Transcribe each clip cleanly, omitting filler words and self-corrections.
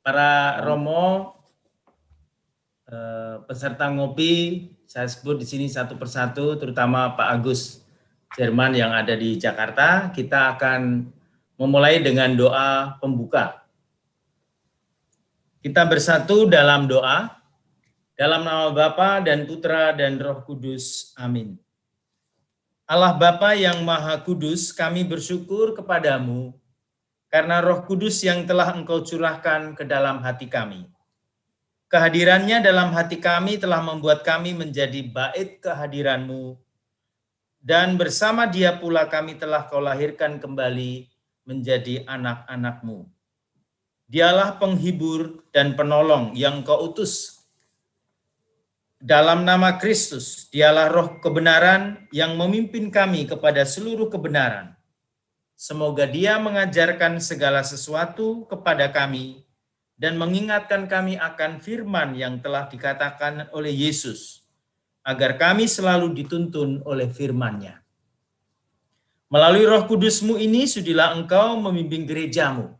Para Romo, peserta ngopi, saya sebut di sini satu persatu, terutama Pak Agus Jerman yang ada di Jakarta. Kita akan memulai dengan doa pembuka. Kita bersatu dalam doa, dalam nama Bapa dan Putra dan Roh Kudus. Amin. Allah Bapa yang Maha Kudus, kami bersyukur kepadamu karena Roh Kudus yang telah Engkau curahkan ke dalam hati kami. Kehadirannya dalam hati kami telah membuat kami menjadi bait kehadiran-Mu, dan bersama Dia pula kami telah Kau lahirkan kembali menjadi anak-anak-Mu. Dialah penghibur dan penolong yang Kau utus. Dalam nama Kristus, Dialah Roh kebenaran yang memimpin kami kepada seluruh kebenaran. Semoga Dia mengajarkan segala sesuatu kepada kami dan mengingatkan kami akan firman yang telah dikatakan oleh Yesus, agar kami selalu dituntun oleh firman-Nya. Melalui Roh Kudus-Mu ini, sudilah Engkau membimbing gereja-Mu,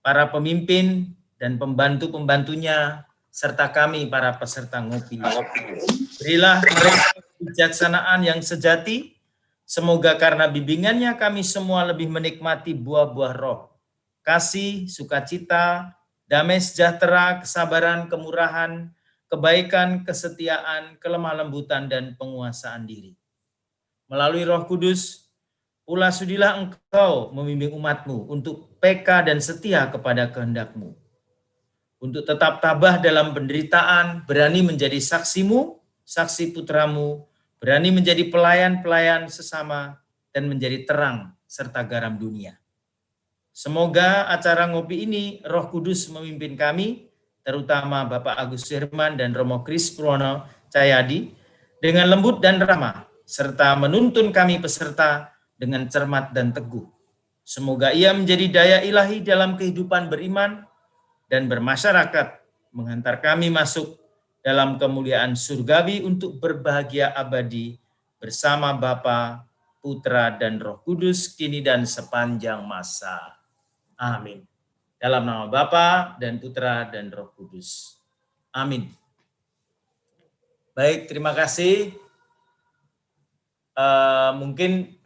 para pemimpin dan pembantu-pembantunya, serta kami para peserta ngopi. Berilah mereka kebijaksanaan yang sejati, semoga karena bimbingannya kami semua lebih menikmati buah-buah roh, kasih, sukacita, damai sejahtera, kesabaran, kemurahan, kebaikan, kesetiaan, kelemah lembutan, dan penguasaan diri. Melalui Roh Kudus, pula sudilah Engkau membimbing umat-Mu untuk peka dan setia kepada kehendak-Mu, untuk tetap tabah dalam penderitaan, berani menjadi saksi-Mu, saksi putra-Mu, berani menjadi pelayan-pelayan sesama, dan menjadi terang serta garam dunia. Semoga acara ngopi ini Roh Kudus memimpin kami, terutama Bapak Agus Jerman dan Romo Kris Purwono Cahyadi, dengan lembut dan ramah, serta menuntun kami peserta dengan cermat dan teguh. Semoga ia menjadi daya ilahi dalam kehidupan beriman dan bermasyarakat, menghantar kami masuk dalam kemuliaan surgawi untuk berbahagia abadi bersama Bapa, Putra, dan Roh Kudus, kini dan sepanjang masa. Amin. Dalam nama Bapa dan Putra dan Roh Kudus. Amin. Baik, terima kasih. Mungkin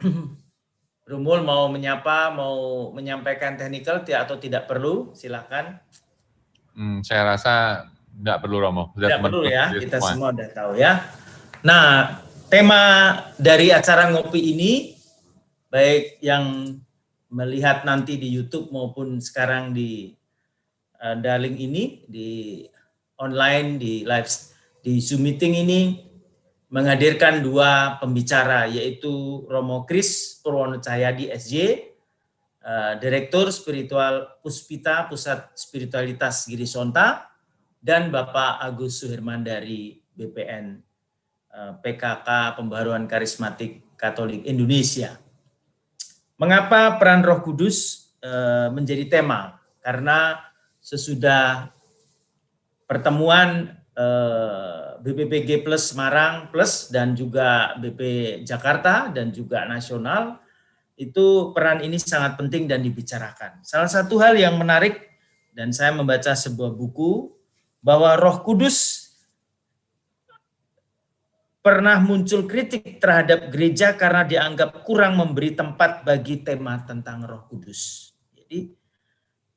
Rumul mau menyapa, mau menyampaikan teknikal atau tidak perlu, silakan. Saya rasa tidak perlu, Romo. Tidak perlu ya, kita semua sudah tahu ya. Nah, tema dari acara ngopi ini, baik yang melihat nanti di YouTube maupun sekarang di daring ini, di online, di live, di Zoom meeting ini, menghadirkan dua pembicara, yaitu Romo Kris Purwono Cahyadi SJ, Direktur Spiritual Puspita Pusat Spiritualitas Giri Sonta, dan Bapak Agus Suherman dari BPN PKK Pembaharuan Karismatik Katolik Indonesia. Mengapa peran Roh Kudus menjadi tema? Karena sesudah pertemuan BPPG Plus Semarang Plus dan juga BP Jakarta dan juga nasional, itu peran ini sangat penting dan dibicarakan. Salah satu hal yang menarik, dan saya membaca sebuah buku, bahwa Roh Kudus pernah muncul kritik terhadap gereja karena dianggap kurang memberi tempat bagi tema tentang Roh Kudus. Jadi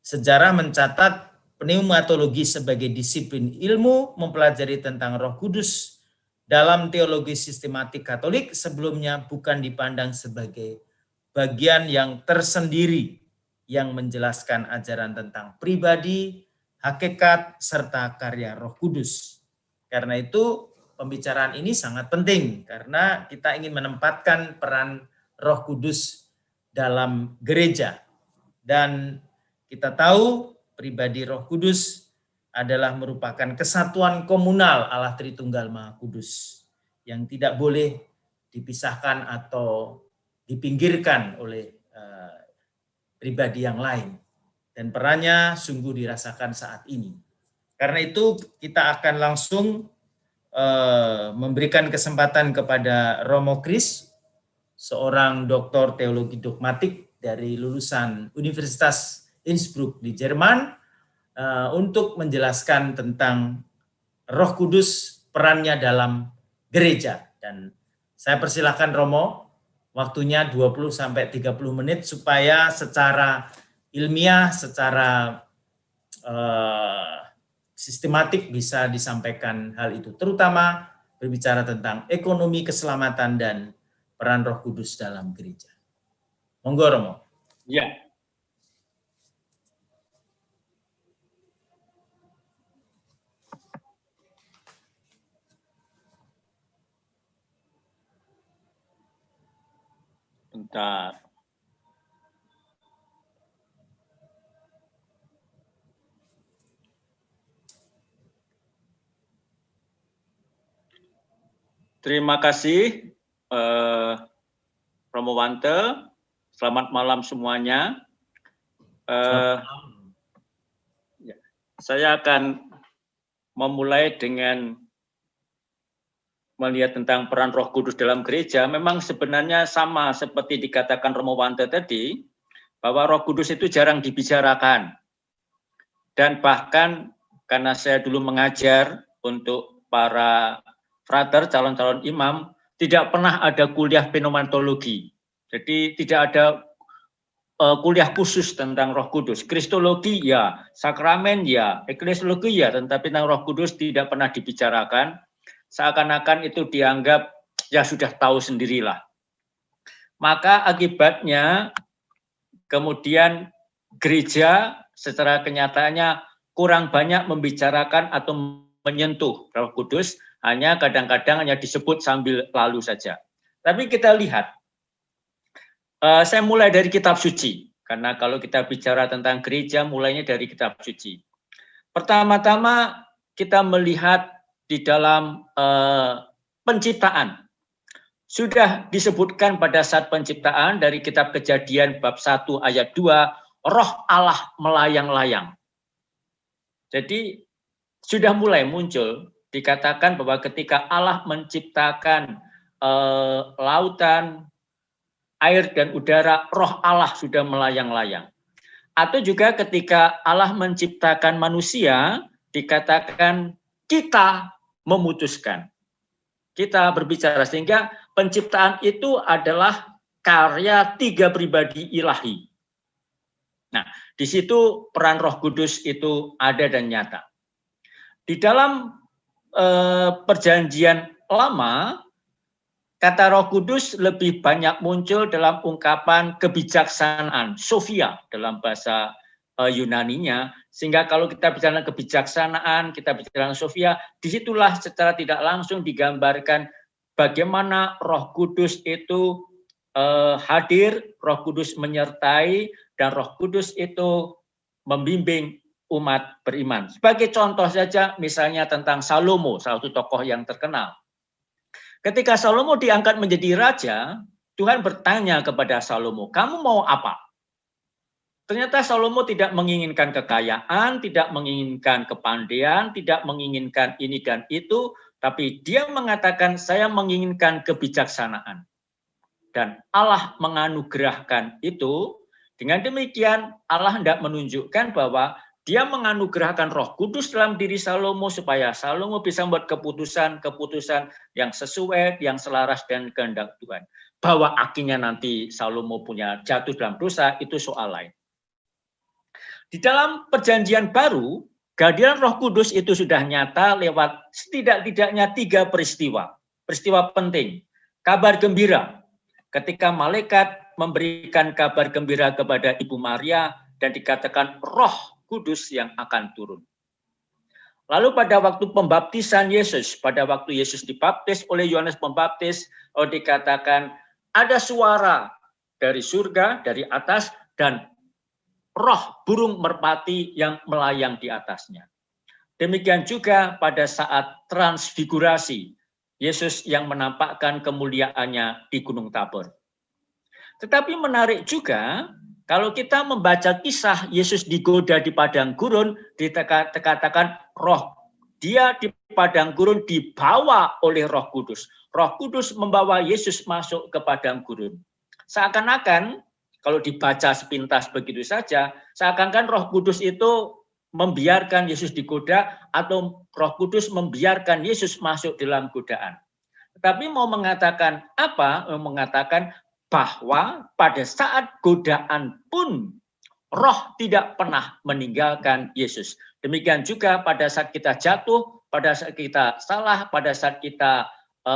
sejarah mencatat pneumatologi sebagai disiplin ilmu mempelajari tentang Roh Kudus dalam teologi sistematik Katolik sebelumnya bukan dipandang sebagai bagian yang tersendiri yang menjelaskan ajaran tentang pribadi, hakikat, serta karya Roh Kudus. Karena itu pembicaraan ini sangat penting karena kita ingin menempatkan peran Roh Kudus dalam gereja. Dan kita tahu pribadi Roh Kudus adalah merupakan kesatuan komunal Allah Tritunggal Maha Kudus yang tidak boleh dipisahkan atau dipinggirkan oleh pribadi yang lain. Dan perannya sungguh dirasakan saat ini. Karena itu kita akan langsung memberikan kesempatan kepada Romo Kris, seorang doktor teologi dogmatik dari lulusan Universitas Innsbruck di Jerman, untuk menjelaskan tentang Roh Kudus, perannya dalam gereja. Dan saya persilahkan Romo, waktunya 20-30 menit supaya secara ilmiah, secara sistematik bisa disampaikan hal itu, terutama berbicara tentang ekonomi keselamatan dan peran Roh Kudus dalam gereja. Monggo Romo. Ya. Bentar. Terima kasih Romo Wante. Selamat malam semuanya. Saya akan memulai dengan melihat tentang peran Roh Kudus dalam gereja. Memang sebenarnya sama seperti dikatakan Romo Wante tadi, bahwa Roh Kudus itu jarang dibicarakan. Dan bahkan karena saya dulu mengajar untuk para frater, calon-calon imam, tidak pernah ada kuliah pneumatologi. Jadi tidak ada kuliah khusus tentang Roh Kudus. Kristologi ya, sakramen ya, eklesiologi ya, tetapi tentang Roh Kudus tidak pernah dibicarakan. Seakan-akan itu dianggap ya sudah tahu sendirilah. Maka akibatnya kemudian gereja secara kenyataannya kurang banyak membicarakan atau menyentuh Roh Kudus, hanya kadang-kadang hanya disebut sambil lalu saja. Tapi kita lihat, saya mulai dari kitab suci, karena kalau kita bicara tentang gereja mulainya dari kitab suci. Pertama-tama kita melihat di dalam penciptaan. Sudah disebutkan pada saat penciptaan dari kitab Kejadian bab 1 ayat 2, Roh Allah melayang-layang. Jadi sudah mulai muncul, dikatakan bahwa ketika Allah menciptakan lautan, air dan udara, Roh Allah sudah melayang-layang. Atau juga ketika Allah menciptakan manusia, dikatakan kita memutuskan. Kita berbicara sehingga penciptaan itu adalah karya 3 pribadi ilahi. Nah, di situ peran Roh Kudus itu ada dan nyata. Di dalam perjanjian lama, kata Roh Kudus lebih banyak muncul dalam ungkapan kebijaksanaan, Sophia dalam bahasa Yunaninya, sehingga kalau kita bicara kebijaksanaan, kita bicara Sophia, disitulah secara tidak langsung digambarkan bagaimana Roh Kudus itu hadir, Roh Kudus menyertai, dan Roh Kudus itu membimbing umat beriman. Sebagai contoh saja, misalnya tentang Salomo, salah satu tokoh yang terkenal. Ketika Salomo diangkat menjadi raja, Tuhan bertanya kepada Salomo, kamu mau apa? Ternyata Salomo tidak menginginkan kekayaan, tidak menginginkan kepandaian, tidak menginginkan ini dan itu, tapi dia mengatakan saya menginginkan kebijaksanaan. Dan Allah menganugerahkan itu. Dengan demikian Allah hendak menunjukkan bahwa dia menganugerahkan Roh Kudus dalam diri Salomo supaya Salomo bisa membuat keputusan yang sesuai, yang selaras dengan kehendak Tuhan. Bahwa akhirnya nanti Salomo punya jatuh dalam dosa, itu soal lain. Di dalam perjanjian baru, kehadiran Roh Kudus itu sudah nyata lewat setidak-tidaknya 3 peristiwa. Peristiwa penting. Kabar gembira. Ketika malaikat memberikan kabar gembira kepada Ibu Maria dan dikatakan Roh Kudus yang akan turun. Lalu pada waktu pembaptisan Yesus, pada waktu Yesus dibaptis oleh Yohanes Pembaptis, dikatakan ada suara dari surga, dari atas, dan roh burung merpati yang melayang di atasnya. Demikian juga pada saat transfigurasi, Yesus yang menampakkan kemuliaannya di Gunung Tabor. Tetapi menarik juga, kalau kita membaca kisah Yesus digoda di padang gurun, dikatakan roh dia di padang gurun dibawa oleh Roh Kudus. Roh Kudus membawa Yesus masuk ke padang gurun. Seakan-akan kalau dibaca sepintas begitu saja, seakan-akan Roh Kudus itu membiarkan Yesus digoda atau Roh Kudus membiarkan Yesus masuk dalam godaan. Tetapi mau mengatakan apa? Mau mengatakan bahwa pada saat godaan pun Roh tidak pernah meninggalkan Yesus. Demikian juga pada saat kita jatuh, pada saat kita salah, pada saat kita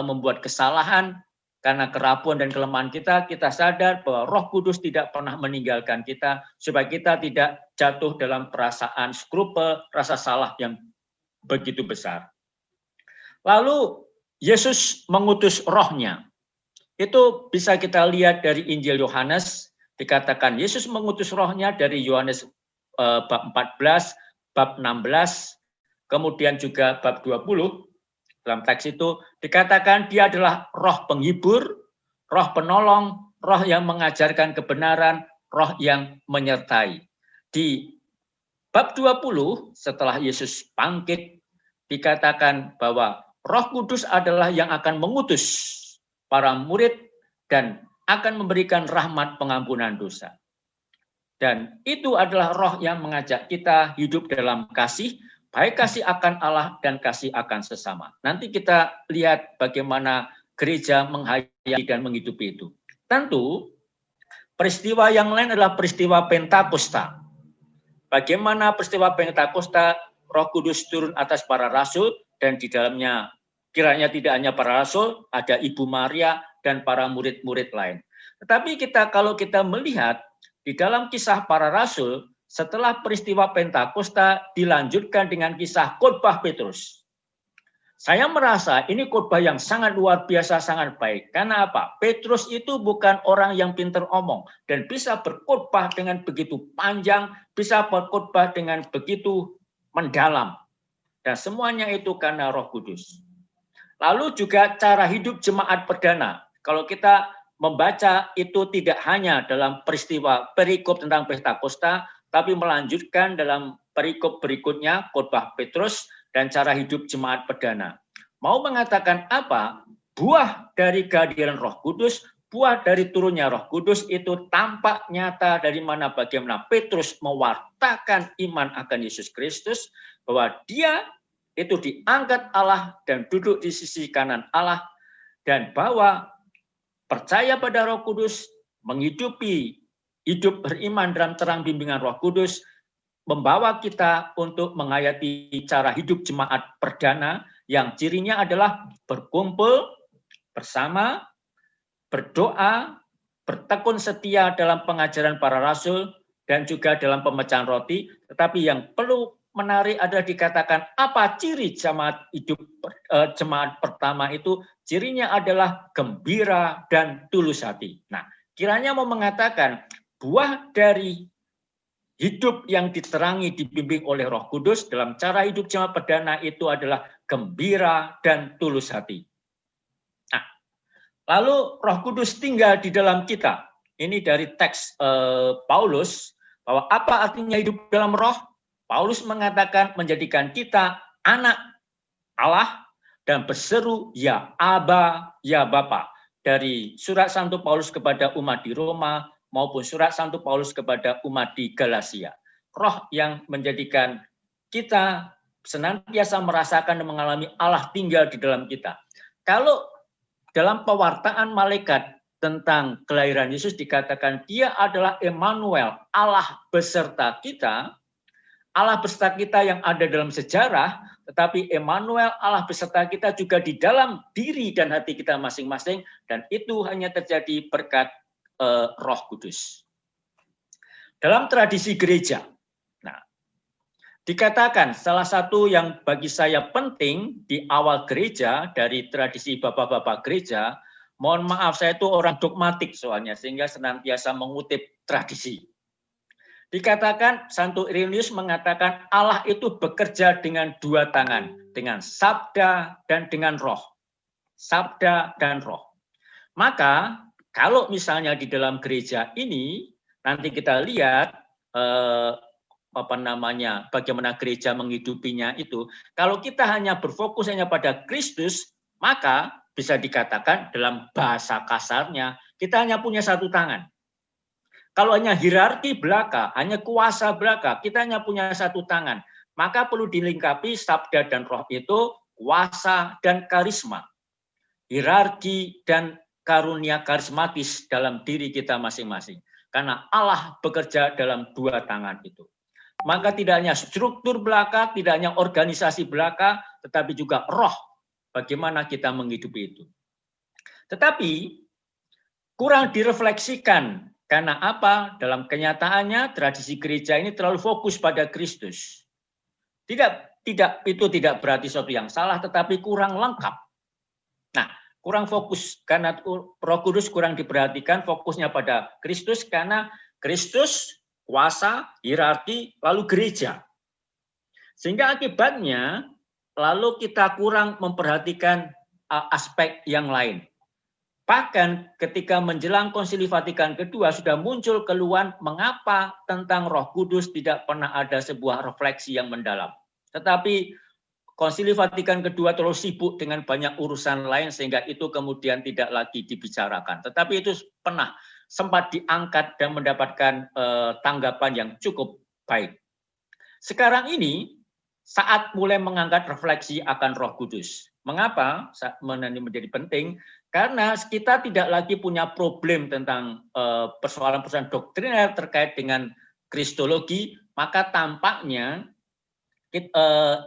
membuat kesalahan, karena kerapuan dan kelemahan kita sadar bahwa Roh Kudus tidak pernah meninggalkan kita, supaya kita tidak jatuh dalam perasaan skrupe, rasa salah yang begitu besar. Lalu Yesus mengutus Roh-Nya. Itu bisa kita lihat dari Injil Yohanes, dikatakan Yesus mengutus Roh-Nya dari Yohanes bab 14, bab 16, kemudian juga bab 20. Dalam teks itu dikatakan dia adalah Roh penghibur, Roh penolong, Roh yang mengajarkan kebenaran, Roh yang menyertai. Di bab 20 setelah Yesus bangkit dikatakan bahwa Roh Kudus adalah yang akan mengutus para murid dan akan memberikan rahmat pengampunan dosa. Dan itu adalah Roh yang mengajak kita hidup dalam kasih, baik kasih akan Allah dan kasih akan sesama. Nanti kita lihat bagaimana gereja menghayati dan menghidupi itu. Tentu peristiwa yang lain adalah peristiwa Pentakosta. Bagaimana peristiwa Pentakosta, Roh Kudus turun atas para rasul dan di dalamnya kiranya tidak hanya para rasul, ada Ibu Maria dan para murid-murid lain. Tetapi kalau kita melihat di dalam kisah para rasul, setelah peristiwa Pentakosta dilanjutkan dengan kisah khotbah Petrus. Saya merasa ini khotbah yang sangat luar biasa, sangat baik. Karena apa? Petrus itu bukan orang yang pintar omong dan bisa berkhotbah dengan begitu panjang, bisa berkhotbah dengan begitu mendalam. Dan semuanya itu karena Roh Kudus. Lalu juga cara hidup jemaat perdana. Kalau kita membaca itu tidak hanya dalam peristiwa perikop tentang Pentakosta, tapi melanjutkan dalam perikop berikutnya, khotbah Petrus dan cara hidup jemaat perdana. Mau mengatakan apa? Buah dari kehadiran Roh Kudus, buah dari turunnya Roh Kudus itu tampak nyata dari mana bagaimana Petrus mewartakan iman akan Yesus Kristus, bahwa dia itu diangkat Allah dan duduk di sisi kanan Allah, dan bahwa percaya pada Roh Kudus, menghidupi hidup beriman dalam terang bimbingan Roh Kudus, membawa kita untuk menghayati cara hidup jemaat perdana yang cirinya adalah berkumpul bersama, berdoa, bertekun setia dalam pengajaran para rasul, dan juga dalam pemecahan roti. Tetapi yang perlu menarik adalah dikatakan apa ciri jemaat pertama itu, cirinya adalah gembira dan tulus hati. Nah, kiranya mau mengatakan buah dari hidup yang diterangi dibimbing oleh Roh Kudus dalam cara hidup jemaat perdana itu adalah gembira dan tulus hati. Nah, lalu Roh Kudus tinggal di dalam kita. Ini dari teks Paulus, bahwa apa artinya hidup dalam Roh? Paulus mengatakan menjadikan kita anak Allah dan berseru ya Aba, ya Bapa. Dari surat Santo Paulus kepada umat di Roma maupun surat Santo Paulus kepada umat di Galatia. Roh yang menjadikan kita senantiasa merasakan dan mengalami Allah tinggal di dalam kita. Kalau dalam pewartaan malaikat tentang kelahiran Yesus dikatakan dia adalah Emmanuel, Allah beserta kita. Allah beserta kita yang ada dalam sejarah, tetapi Emmanuel, Allah beserta kita juga di dalam diri dan hati kita masing-masing, dan itu hanya terjadi berkat Roh Kudus. Dalam tradisi gereja, nah, dikatakan salah satu yang bagi saya penting di awal gereja dari tradisi bapak-bapak gereja, mohon maaf saya itu orang dogmatik soalnya, sehingga senantiasa mengutip tradisi. Dikatakan Santo Irenaeus mengatakan Allah itu bekerja dengan dua tangan, dengan sabda dan dengan roh. Sabda dan roh. Maka kalau misalnya di dalam gereja ini nanti kita lihat bagaimana gereja menghidupinya itu. Kalau kita hanya berfokus hanya pada Kristus, maka bisa dikatakan dalam bahasa kasarnya kita hanya punya satu tangan. Kalau hanya hierarki belaka, hanya kuasa belaka, kita hanya punya satu tangan, maka perlu dilengkapi sabda dan roh itu kuasa dan karisma. Hierarki dan karunia karismatis dalam diri kita masing-masing. Karena Allah bekerja dalam dua tangan itu. Maka tidak hanya struktur belaka, tidak hanya organisasi belaka, tetapi juga roh. Bagaimana kita menghidupi itu. Tetapi kurang direfleksikan. Karena apa? Dalam kenyataannya tradisi gereja ini terlalu fokus pada Kristus. Itu tidak berarti sesuatu yang salah, tetapi kurang lengkap. Nah, kurang fokus karena Roh Kudus kurang diperhatikan, fokusnya pada Kristus karena Kristus, kuasa, hierarki, lalu gereja. Sehingga akibatnya lalu kita kurang memperhatikan aspek yang lain. Bahkan ketika menjelang Konsili Vatikan kedua sudah muncul keluhan mengapa tentang Roh Kudus tidak pernah ada sebuah refleksi yang mendalam. Tetapi Konsili Vatikan kedua terlalu sibuk dengan banyak urusan lain sehingga itu kemudian tidak lagi dibicarakan. Tetapi itu pernah sempat diangkat dan mendapatkan tanggapan yang cukup baik. Sekarang ini saat mulai mengangkat refleksi akan Roh Kudus. Mengapa menjadi penting? Karena kita tidak lagi punya problem tentang persoalan-persoalan doktriner terkait dengan kristologi, maka tampaknya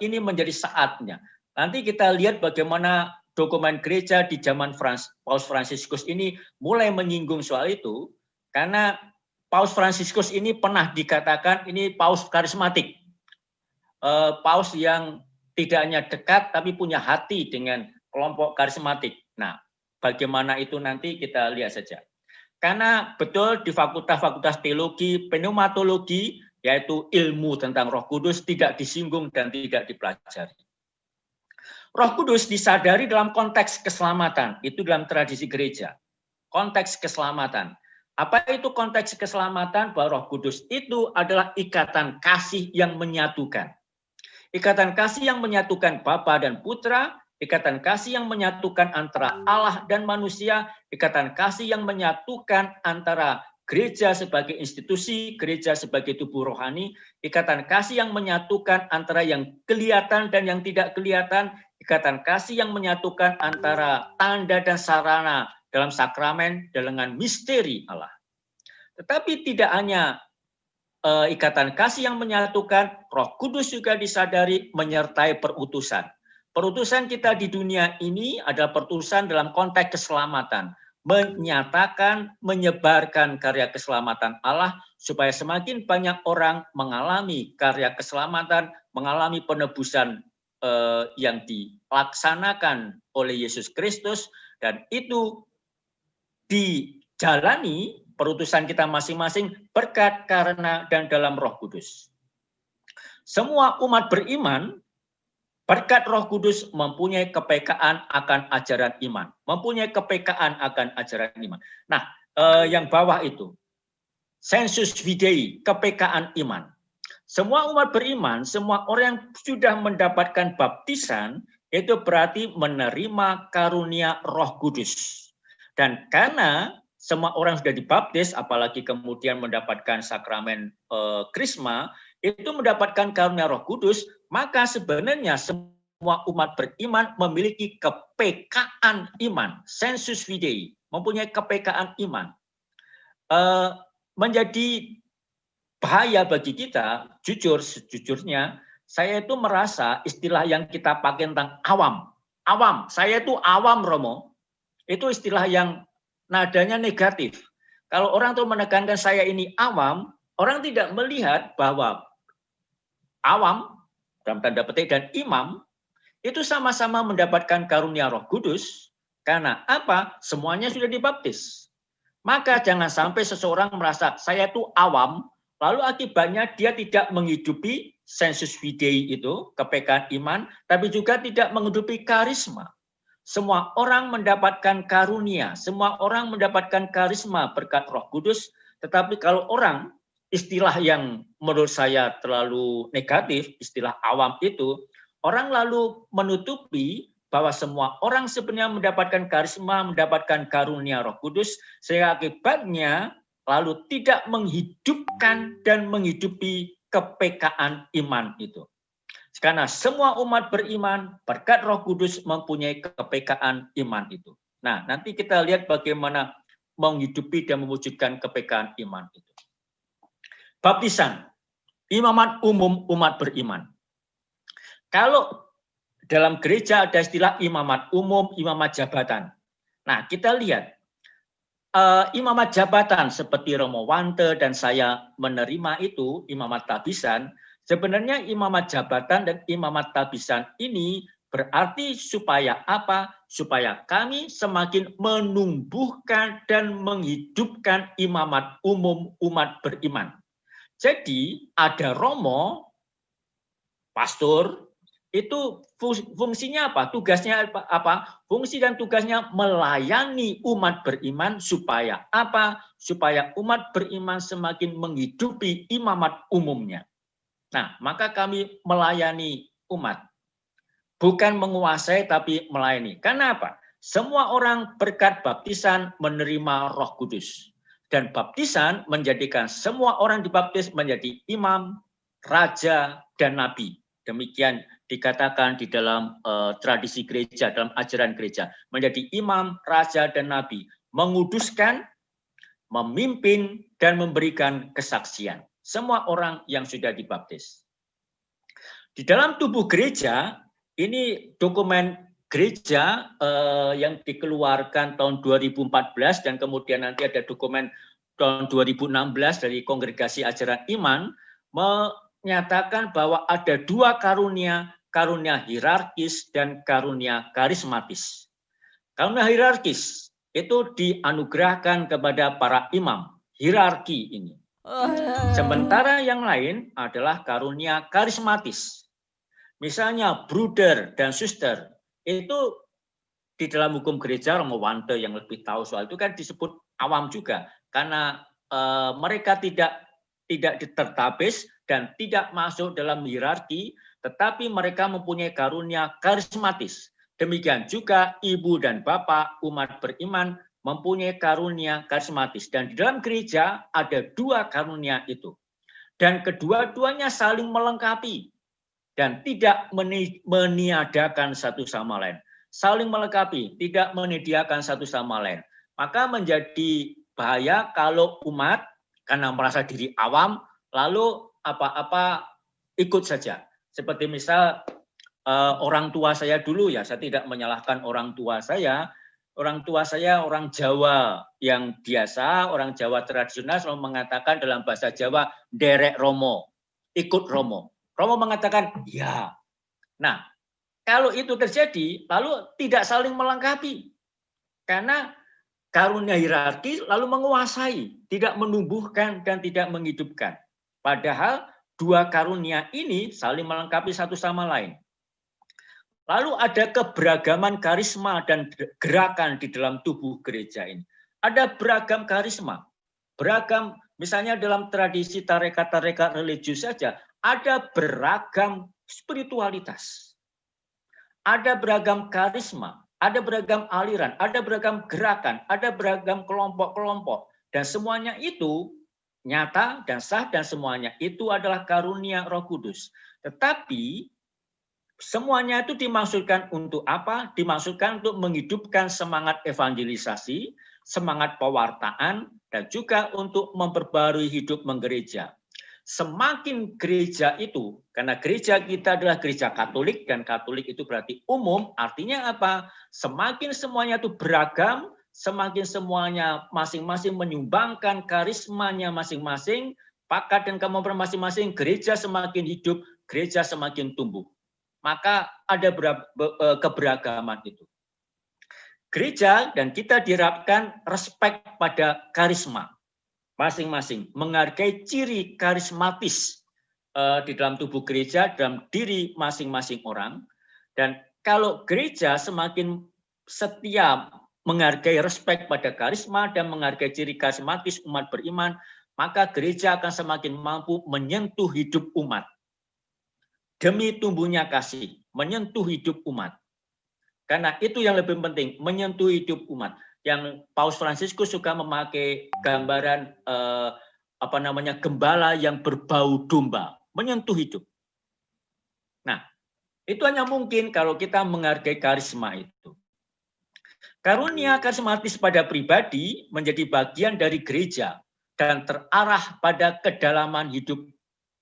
ini menjadi saatnya. Nanti kita lihat bagaimana dokumen gereja di zaman Paus Fransiskus ini mulai menyinggung soal itu, karena Paus Fransiskus ini pernah dikatakan ini Paus karismatik. Paus yang tidak hanya dekat tapi punya hati dengan kelompok karismatik. Nah, bagaimana itu nanti kita lihat saja. Karena betul di fakultas-fakultas teologi, pneumatologi, yaitu ilmu tentang Roh Kudus tidak disinggung dan tidak dipelajari. Roh Kudus disadari dalam konteks keselamatan, itu dalam tradisi gereja. Konteks keselamatan. Apa itu konteks keselamatan? Bahwa Roh Kudus itu adalah ikatan kasih yang menyatukan. Ikatan kasih yang menyatukan Bapa dan Putra, ikatan kasih yang menyatukan antara Allah dan manusia, ikatan kasih yang menyatukan antara gereja sebagai institusi, gereja sebagai tubuh rohani, ikatan kasih yang menyatukan antara yang kelihatan dan yang tidak kelihatan, ikatan kasih yang menyatukan antara tanda dan sarana dalam sakramen dengan misteri Allah. Tetapi tidak hanya ikatan kasih yang menyatukan, Roh Kudus juga disadari menyertai perutusan. Perutusan kita di dunia ini adalah perutusan dalam konteks keselamatan. Menyatakan, menyebarkan karya keselamatan Allah supaya semakin banyak orang mengalami karya keselamatan, mengalami penebusan yang dilaksanakan oleh Yesus Kristus, dan itu dijalani perutusan kita masing-masing berkat, karena, dan dalam Roh Kudus. Semua umat beriman berkat Roh Kudus mempunyai kepekaan akan ajaran iman. Mempunyai kepekaan akan ajaran iman. Nah, yang bawah itu. Sensus fidei, kepekaan iman. Semua umat beriman, semua orang yang sudah mendapatkan baptisan, itu berarti menerima karunia Roh Kudus. Dan karena semua orang sudah dibaptis, apalagi kemudian mendapatkan sakramen krisma, itu mendapatkan karunia Roh Kudus, maka sebenarnya semua umat beriman memiliki kepekaan iman, sensus fidei, mempunyai kepekaan iman. Menjadi bahaya bagi kita, sejujurnya, saya itu merasa istilah yang kita pakai tentang awam. Awam, saya itu awam, Romo. Itu istilah yang nadanya negatif. Kalau orang tuh menekankan saya ini awam, orang tidak melihat bahwa awam, dalam tanda petik, dan imam, itu sama-sama mendapatkan karunia Roh Kudus, karena apa? Semuanya sudah dibaptis. Maka jangan sampai seseorang merasa, saya itu awam, lalu akibatnya dia tidak menghidupi sensus fidei itu, kepekaan iman, tapi juga tidak menghidupi karisma. Semua orang mendapatkan karunia, semua orang mendapatkan karisma berkat Roh Kudus, tetapi kalau orang, istilah yang menurut saya terlalu negatif, istilah awam itu, orang lalu menutupi bahwa semua orang sebenarnya mendapatkan karisma, mendapatkan karunia Roh Kudus, sehingga akibatnya lalu tidak menghidupkan dan menghidupi kepekaan iman itu. Karena semua umat beriman berkat Roh Kudus mempunyai kepekaan iman itu. Nah, nanti kita lihat bagaimana menghidupi dan mewujudkan kepekaan iman itu. Baptisan, imamat umum umat beriman. Kalau dalam gereja ada istilah imamat umum, imamat jabatan. Nah, kita lihat imamat jabatan seperti Romo Wante dan saya menerima itu, imamat tabisan. Sebenarnya imamat jabatan dan imamat tabisan ini berarti supaya apa? Supaya kami semakin menumbuhkan dan menghidupkan imamat umum umat beriman. Jadi ada romo, pastor, itu fungsinya apa? Tugasnya apa? Fungsi dan tugasnya melayani umat beriman supaya apa? Supaya umat beriman semakin menghidupi imamat umumnya. Nah, maka kami melayani umat. Bukan menguasai tapi melayani. Karena apa? Semua orang berkat baptisan menerima Roh Kudus. Dan baptisan menjadikan semua orang dibaptis menjadi imam, raja, dan nabi. Demikian dikatakan di dalam tradisi gereja, dalam ajaran gereja. Menjadi imam, raja, dan nabi. Menguduskan, memimpin, dan memberikan kesaksian. Semua orang yang sudah dibaptis. Di dalam tubuh gereja, ini dokumen gereja yang dikeluarkan tahun 2014 dan kemudian nanti ada dokumen tahun 2016 dari Kongregasi Ajaran Iman menyatakan bahwa ada dua karunia, karunia hierarkis dan karunia karismatis. Karunia hierarkis itu dianugerahkan kepada para imam, hierarki ini. Sementara yang lain adalah karunia karismatis. Misalnya bruder dan suster, itu di dalam hukum gereja, Romo Wante yang lebih tahu soal itu kan disebut awam juga. Karena mereka tidak ditertabis dan tidak masuk dalam hierarki, tetapi mereka mempunyai karunia karismatis. Demikian juga ibu dan bapak umat beriman mempunyai karunia karismatis. Dan di dalam gereja ada dua karunia itu. Dan kedua-duanya saling melengkapi. Dan tidak meniadakan satu sama lain. Saling melengkapi, tidak menyediakan satu sama lain. Maka menjadi bahaya kalau umat, karena merasa diri awam, lalu apa-apa ikut saja. Seperti misal orang tua saya dulu, ya saya tidak menyalahkan orang tua saya. Orang tua saya orang Jawa yang biasa, orang Jawa tradisional selalu mengatakan dalam bahasa Jawa, derek romo, ikut romo. Romo mengatakan, ya. Nah, kalau itu terjadi, lalu tidak saling melengkapi. Karena karunia hierarki lalu menguasai, tidak menumbuhkan dan tidak menghidupkan. Padahal dua karunia ini saling melengkapi satu sama lain. Lalu ada keberagaman karisma dan gerakan di dalam tubuh gereja ini. Ada beragam karisma, beragam misalnya dalam tradisi tarekat-tarekat religius saja, ada beragam spiritualitas. Ada beragam karisma, ada beragam aliran, ada beragam gerakan, ada beragam kelompok-kelompok. Dan semuanya itu nyata dan sah dan semuanya itu adalah karunia Roh Kudus. Tetapi semuanya itu dimaksudkan untuk apa? Dimaksudkan untuk menghidupkan semangat evangelisasi, semangat pewartaan, dan juga untuk memperbarui hidup menggereja. Semakin gereja itu, karena gereja kita adalah gereja Katolik, dan Katolik itu berarti umum, artinya apa? Semakin semuanya itu beragam, semakin semuanya masing-masing menyumbangkan karismanya masing-masing, bakat dan kemampuan masing-masing, gereja semakin hidup, gereja semakin tumbuh. Maka ada keberagaman itu. Gereja dan kita diharapkan respect pada karisma masing-masing, menghargai ciri karismatis di dalam tubuh gereja, dalam diri masing-masing orang. Dan kalau gereja semakin setia menghargai respect pada karisma dan menghargai ciri karismatis umat beriman, maka gereja akan semakin mampu menyentuh hidup umat. Demi tumbuhnya kasih, menyentuh hidup umat. Karena itu yang lebih penting, menyentuh hidup umat. yang Paus Fransiskus suka memakai gambaran gembala yang berbau domba, menyentuh hidup. Nah, itu hanya mungkin kalau kita menghargai karisma itu. Karunia karismatis pada pribadi menjadi bagian dari gereja dan terarah pada kedalaman hidup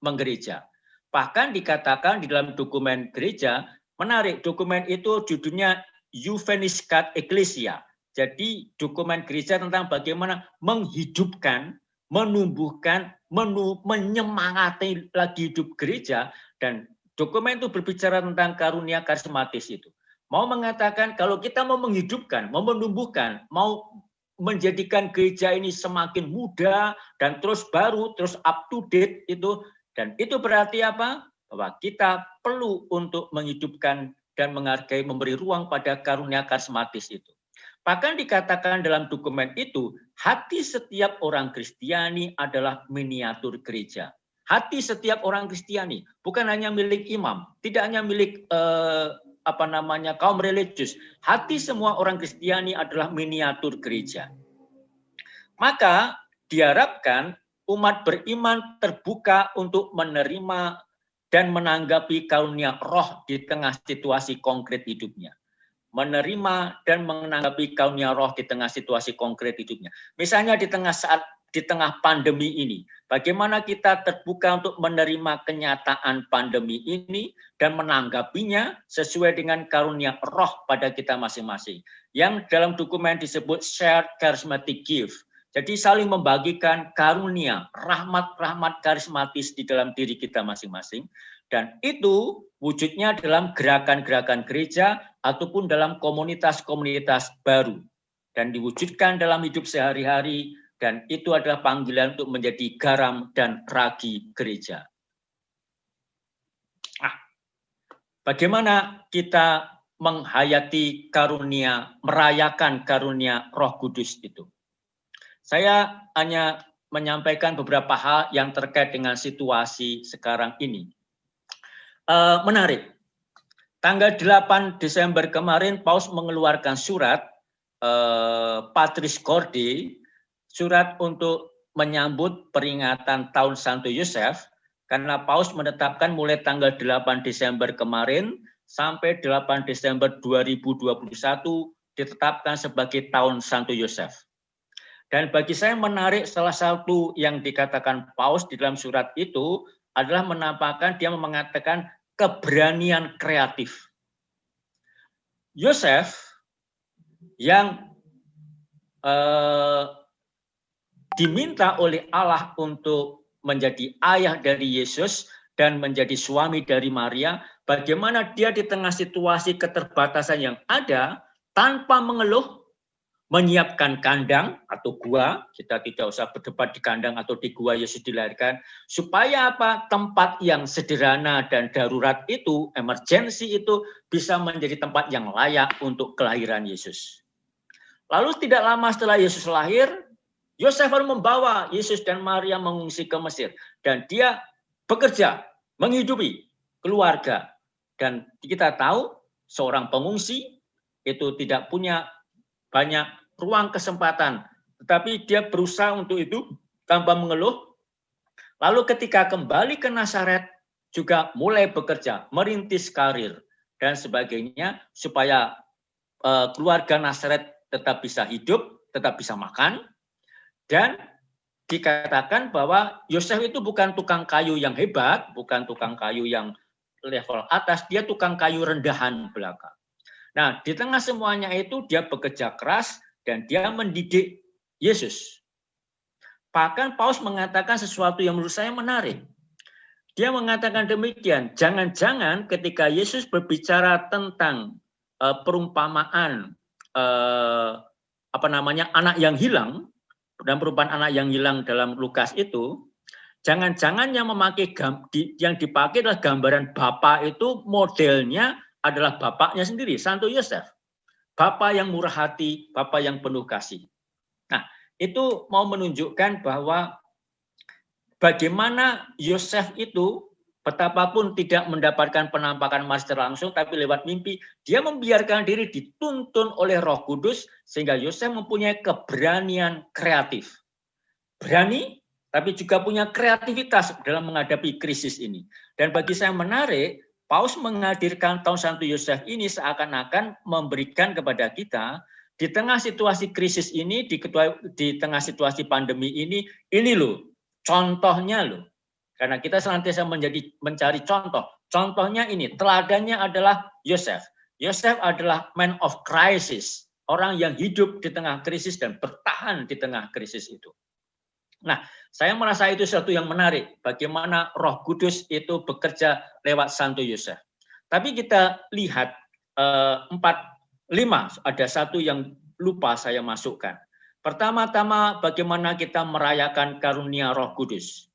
menggereja. Bahkan dikatakan di dalam dokumen gereja, menarik, dokumen itu judulnya Juveniscat Ecclesia. Jadi dokumen gereja tentang bagaimana menghidupkan, menumbuhkan, menyemangati lagi hidup gereja, dan dokumen itu berbicara tentang karunia karismatis itu. Mau mengatakan kalau kita mau menghidupkan, mau menumbuhkan, mau menjadikan gereja ini semakin muda dan terus baru, terus up to date itu, dan itu berarti apa? Bahwa kita perlu untuk menghidupkan dan menghargai, memberi ruang pada karunia karismatis itu. Bahkan dikatakan dalam dokumen itu, hati setiap orang Kristiani adalah miniatur gereja. Hati setiap orang Kristiani bukan hanya milik imam, tidak hanya milik kaum religius. Hati semua orang Kristiani adalah miniatur gereja. Maka diharapkan umat beriman terbuka untuk menerima dan menanggapi karunia roh di tengah situasi konkret hidupnya. Menerima dan menanggapi karunia roh di tengah situasi konkret hidupnya. Misalnya di tengah pandemi ini, bagaimana kita terbuka untuk menerima kenyataan pandemi ini dan menanggapinya sesuai dengan karunia roh pada kita masing-masing. Yang dalam dokumen disebut shared charismatic gift. Jadi saling membagikan karunia, rahmat-rahmat karismatis di dalam diri kita masing-masing. Dan itu wujudnya dalam gerakan-gerakan gereja ataupun dalam komunitas-komunitas baru. Dan diwujudkan dalam hidup sehari-hari. Dan itu adalah panggilan untuk menjadi garam dan ragi gereja. Bagaimana kita menghayati karunia, merayakan karunia Roh Kudus itu? Saya hanya menyampaikan beberapa hal yang terkait dengan situasi sekarang ini. Menarik. Tanggal 8 Desember kemarin, Paus mengeluarkan surat Patris Corde, surat untuk menyambut peringatan tahun Santo Yosef, karena Paus menetapkan mulai tanggal 8 Desember kemarin sampai 8 Desember 2021 ditetapkan sebagai tahun Santo Yosef. Dan bagi saya menarik, salah satu yang dikatakan Paus di dalam surat itu adalah menampakkan, dia mengatakan keberanian kreatif. Yosef yang diminta oleh Allah untuk menjadi ayah dari Yesus dan menjadi suami dari Maria, bagaimana dia di tengah situasi keterbatasan yang ada, tanpa mengeluh, menyiapkan kandang atau gua, kita tidak usah berdebat di kandang atau di gua Yesus dilahirkan, supaya apa? Tempat yang sederhana dan darurat itu, emergensi itu, bisa menjadi tempat yang layak untuk kelahiran Yesus. Lalu tidak lama setelah Yesus lahir, Yosef baru membawa Yesus dan Maria mengungsi ke Mesir. Dan dia bekerja, menghidupi keluarga. Dan kita tahu, seorang pengungsi itu tidak punya banyak ruang kesempatan, tetapi dia berusaha untuk itu tanpa mengeluh. Lalu ketika kembali ke Nazaret juga mulai bekerja, merintis karir dan sebagainya supaya keluarga Nazaret tetap bisa hidup, tetap bisa makan. Dan dikatakan bahwa Yosef itu bukan tukang kayu yang hebat, bukan tukang kayu yang level atas, dia tukang kayu rendahan belaka. Nah, di tengah semuanya itu dia bekerja keras dan dia mendidik Yesus. Bahkan Paus mengatakan sesuatu yang menurut saya menarik. Dia mengatakan demikian, jangan-jangan ketika Yesus berbicara tentang perumpamaan anak yang hilang, dan perumpamaan anak yang hilang dalam Lukas itu, jangan-jangan yang dipakai adalah gambaran Bapa itu modelnya adalah bapaknya sendiri, Santo Yosef. Bapa yang murah hati, Bapa yang penuh kasih. Nah, itu mau menunjukkan bahwa bagaimana Yosef itu betapapun tidak mendapatkan penampakan master langsung, tapi lewat mimpi, dia membiarkan diri dituntun oleh Roh Kudus, sehingga Yosef mempunyai keberanian kreatif. Berani, tapi juga punya kreativitas dalam menghadapi krisis ini. Dan bagi saya menarik, Paus menghadirkan tahun Santo Yosef ini seakan-akan memberikan kepada kita, di tengah situasi krisis ini, di tengah situasi pandemi ini loh, contohnya loh. Karena kita senantiasa mencari contoh. Contohnya ini, teladannya adalah Yosef. Yosef adalah man of crisis, orang yang hidup di tengah krisis dan bertahan di tengah krisis itu. Nah, saya merasa itu sesuatu yang menarik, bagaimana Roh Kudus itu bekerja lewat Santo Yosef. Tapi kita lihat 4, 5, ada satu yang lupa saya masukkan. Pertama-tama bagaimana kita merayakan karunia Roh Kudus.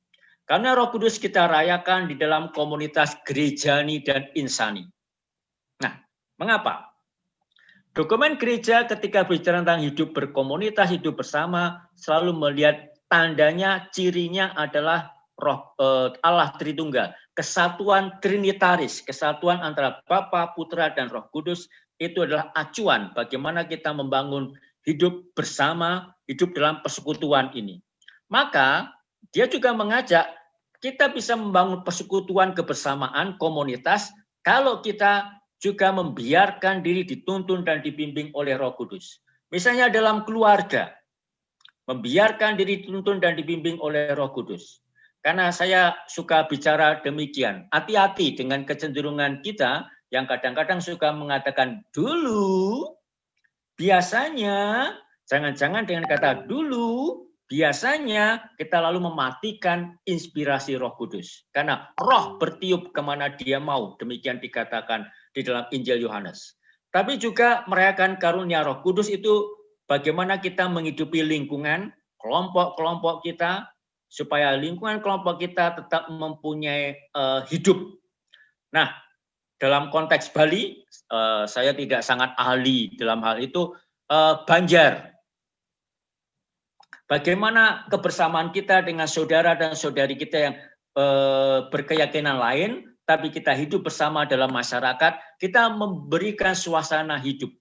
Karena Roh Kudus kita rayakan di dalam komunitas gerejani dan insani. Nah, mengapa? Dokumen gereja ketika bicara tentang hidup berkomunitas, hidup bersama, selalu melihat tandanya, cirinya adalah Allah Tritunggal. Kesatuan trinitaris, kesatuan antara Bapa, Putra, dan Roh Kudus, itu adalah acuan bagaimana kita membangun hidup bersama, hidup dalam persekutuan ini. Maka dia juga mengajak kita bisa membangun persekutuan kebersamaan komunitas kalau kita juga membiarkan diri dituntun dan dibimbing oleh Roh Kudus. Misalnya dalam keluarga, membiarkan diri dituntun dan dibimbing oleh Roh Kudus. Karena saya suka bicara demikian, hati-hati dengan kecenderungan kita yang kadang-kadang suka mengatakan dulu, biasanya, jangan-jangan dengan kata dulu, biasanya kita lalu mematikan inspirasi Roh Kudus. Karena roh bertiup kemana dia mau, demikian dikatakan di dalam Injil Yohanes. Tapi juga merayakan karunia Roh Kudus itu bagaimana kita menghidupi lingkungan, kelompok-kelompok kita, supaya lingkungan kelompok kita tetap mempunyai hidup. Nah, dalam konteks Bali, saya tidak sangat ahli dalam hal itu, Banjar. Bagaimana kebersamaan kita dengan saudara dan saudari kita yang berkeyakinan lain, tapi kita hidup bersama dalam masyarakat, kita memberikan suasana hidup.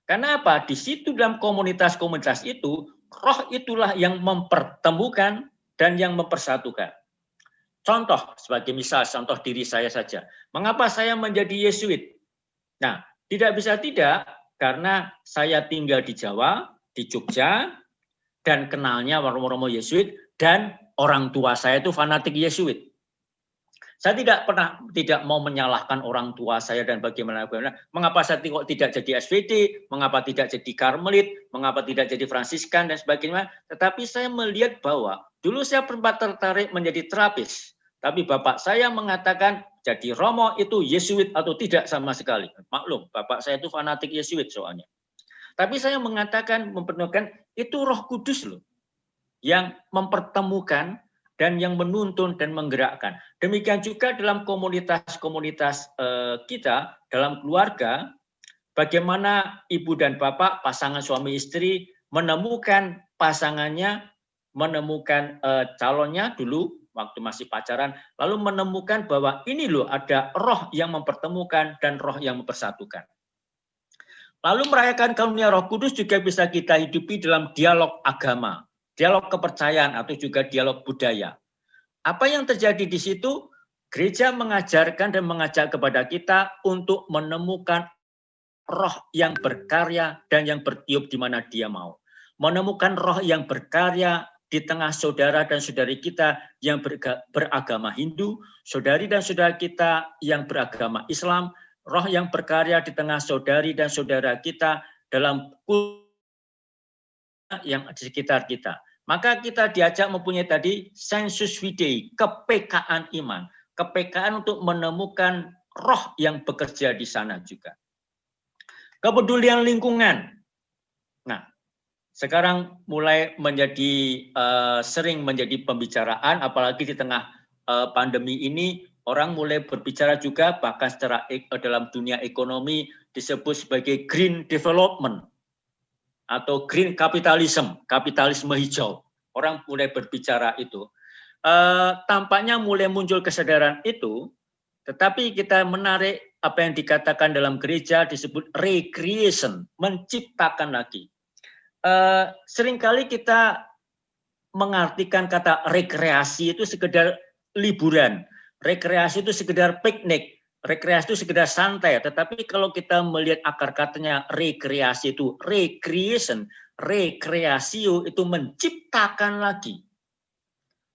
Karena apa? Di situ dalam komunitas-komunitas itu, roh itulah yang mempertemukan dan yang mempersatukan. Contoh, sebagai misal, contoh diri saya saja. Mengapa saya menjadi Yesuit? Nah, tidak bisa tidak, karena saya tinggal di Jawa, di Jogja, dan kenalnya romo-romo Yesuit, dan orang tua saya itu fanatik Yesuit. Saya tidak mau menyalahkan orang tua saya dan bagaimana. Mengapa saya tidak jadi SVD, mengapa tidak jadi Karmelit, mengapa tidak jadi Fransiskan dan sebagainya. Tetapi saya melihat bahwa dulu saya sempat tertarik menjadi terapis. Tapi bapak saya mengatakan jadi romo itu Yesuit atau tidak sama sekali. Maklum, bapak saya itu fanatik Yesuit soalnya. Tapi saya mengatakan, memperkenalkan itu Roh Kudus loh, yang mempertemukan dan yang menuntun dan menggerakkan. Demikian juga dalam komunitas-komunitas kita, dalam keluarga, bagaimana ibu dan bapak, pasangan suami istri, menemukan pasangannya, menemukan calonnya dulu, waktu masih pacaran, lalu menemukan bahwa ini loh ada roh yang mempertemukan dan roh yang mempersatukan. Lalu merayakan karunia Roh Kudus juga bisa kita hidupi dalam dialog agama, dialog kepercayaan atau juga dialog budaya. Apa yang terjadi di situ? Gereja mengajarkan dan mengajak kepada kita untuk menemukan roh yang berkarya dan yang bertiup di mana dia mau. Menemukan roh yang berkarya di tengah saudara dan saudari kita yang beragama Hindu, saudari dan saudara kita yang beragama Islam, roh yang berkarya di tengah saudari dan saudara kita dalam yang di sekitar kita. Maka kita diajak mempunyai tadi sensus fidei, kepekaan iman. Kepekaan untuk menemukan roh yang bekerja di sana juga. Kepedulian lingkungan. Nah, sekarang mulai menjadi sering menjadi pembicaraan, apalagi di tengah pandemi ini, orang mulai berbicara juga bahkan secara dalam dunia ekonomi disebut sebagai green development atau green capitalism, kapitalisme hijau. Orang mulai berbicara itu. tampaknya mulai muncul kesadaran itu, tetapi kita menarik apa yang dikatakan dalam gereja disebut recreation, menciptakan lagi. Seringkali kita mengartikan kata rekreasi itu sekedar liburan, rekreasi itu sekedar piknik, rekreasi itu sekedar santai. Tetapi kalau kita melihat akar katanya rekreasi itu recreation, rekreasio itu menciptakan lagi,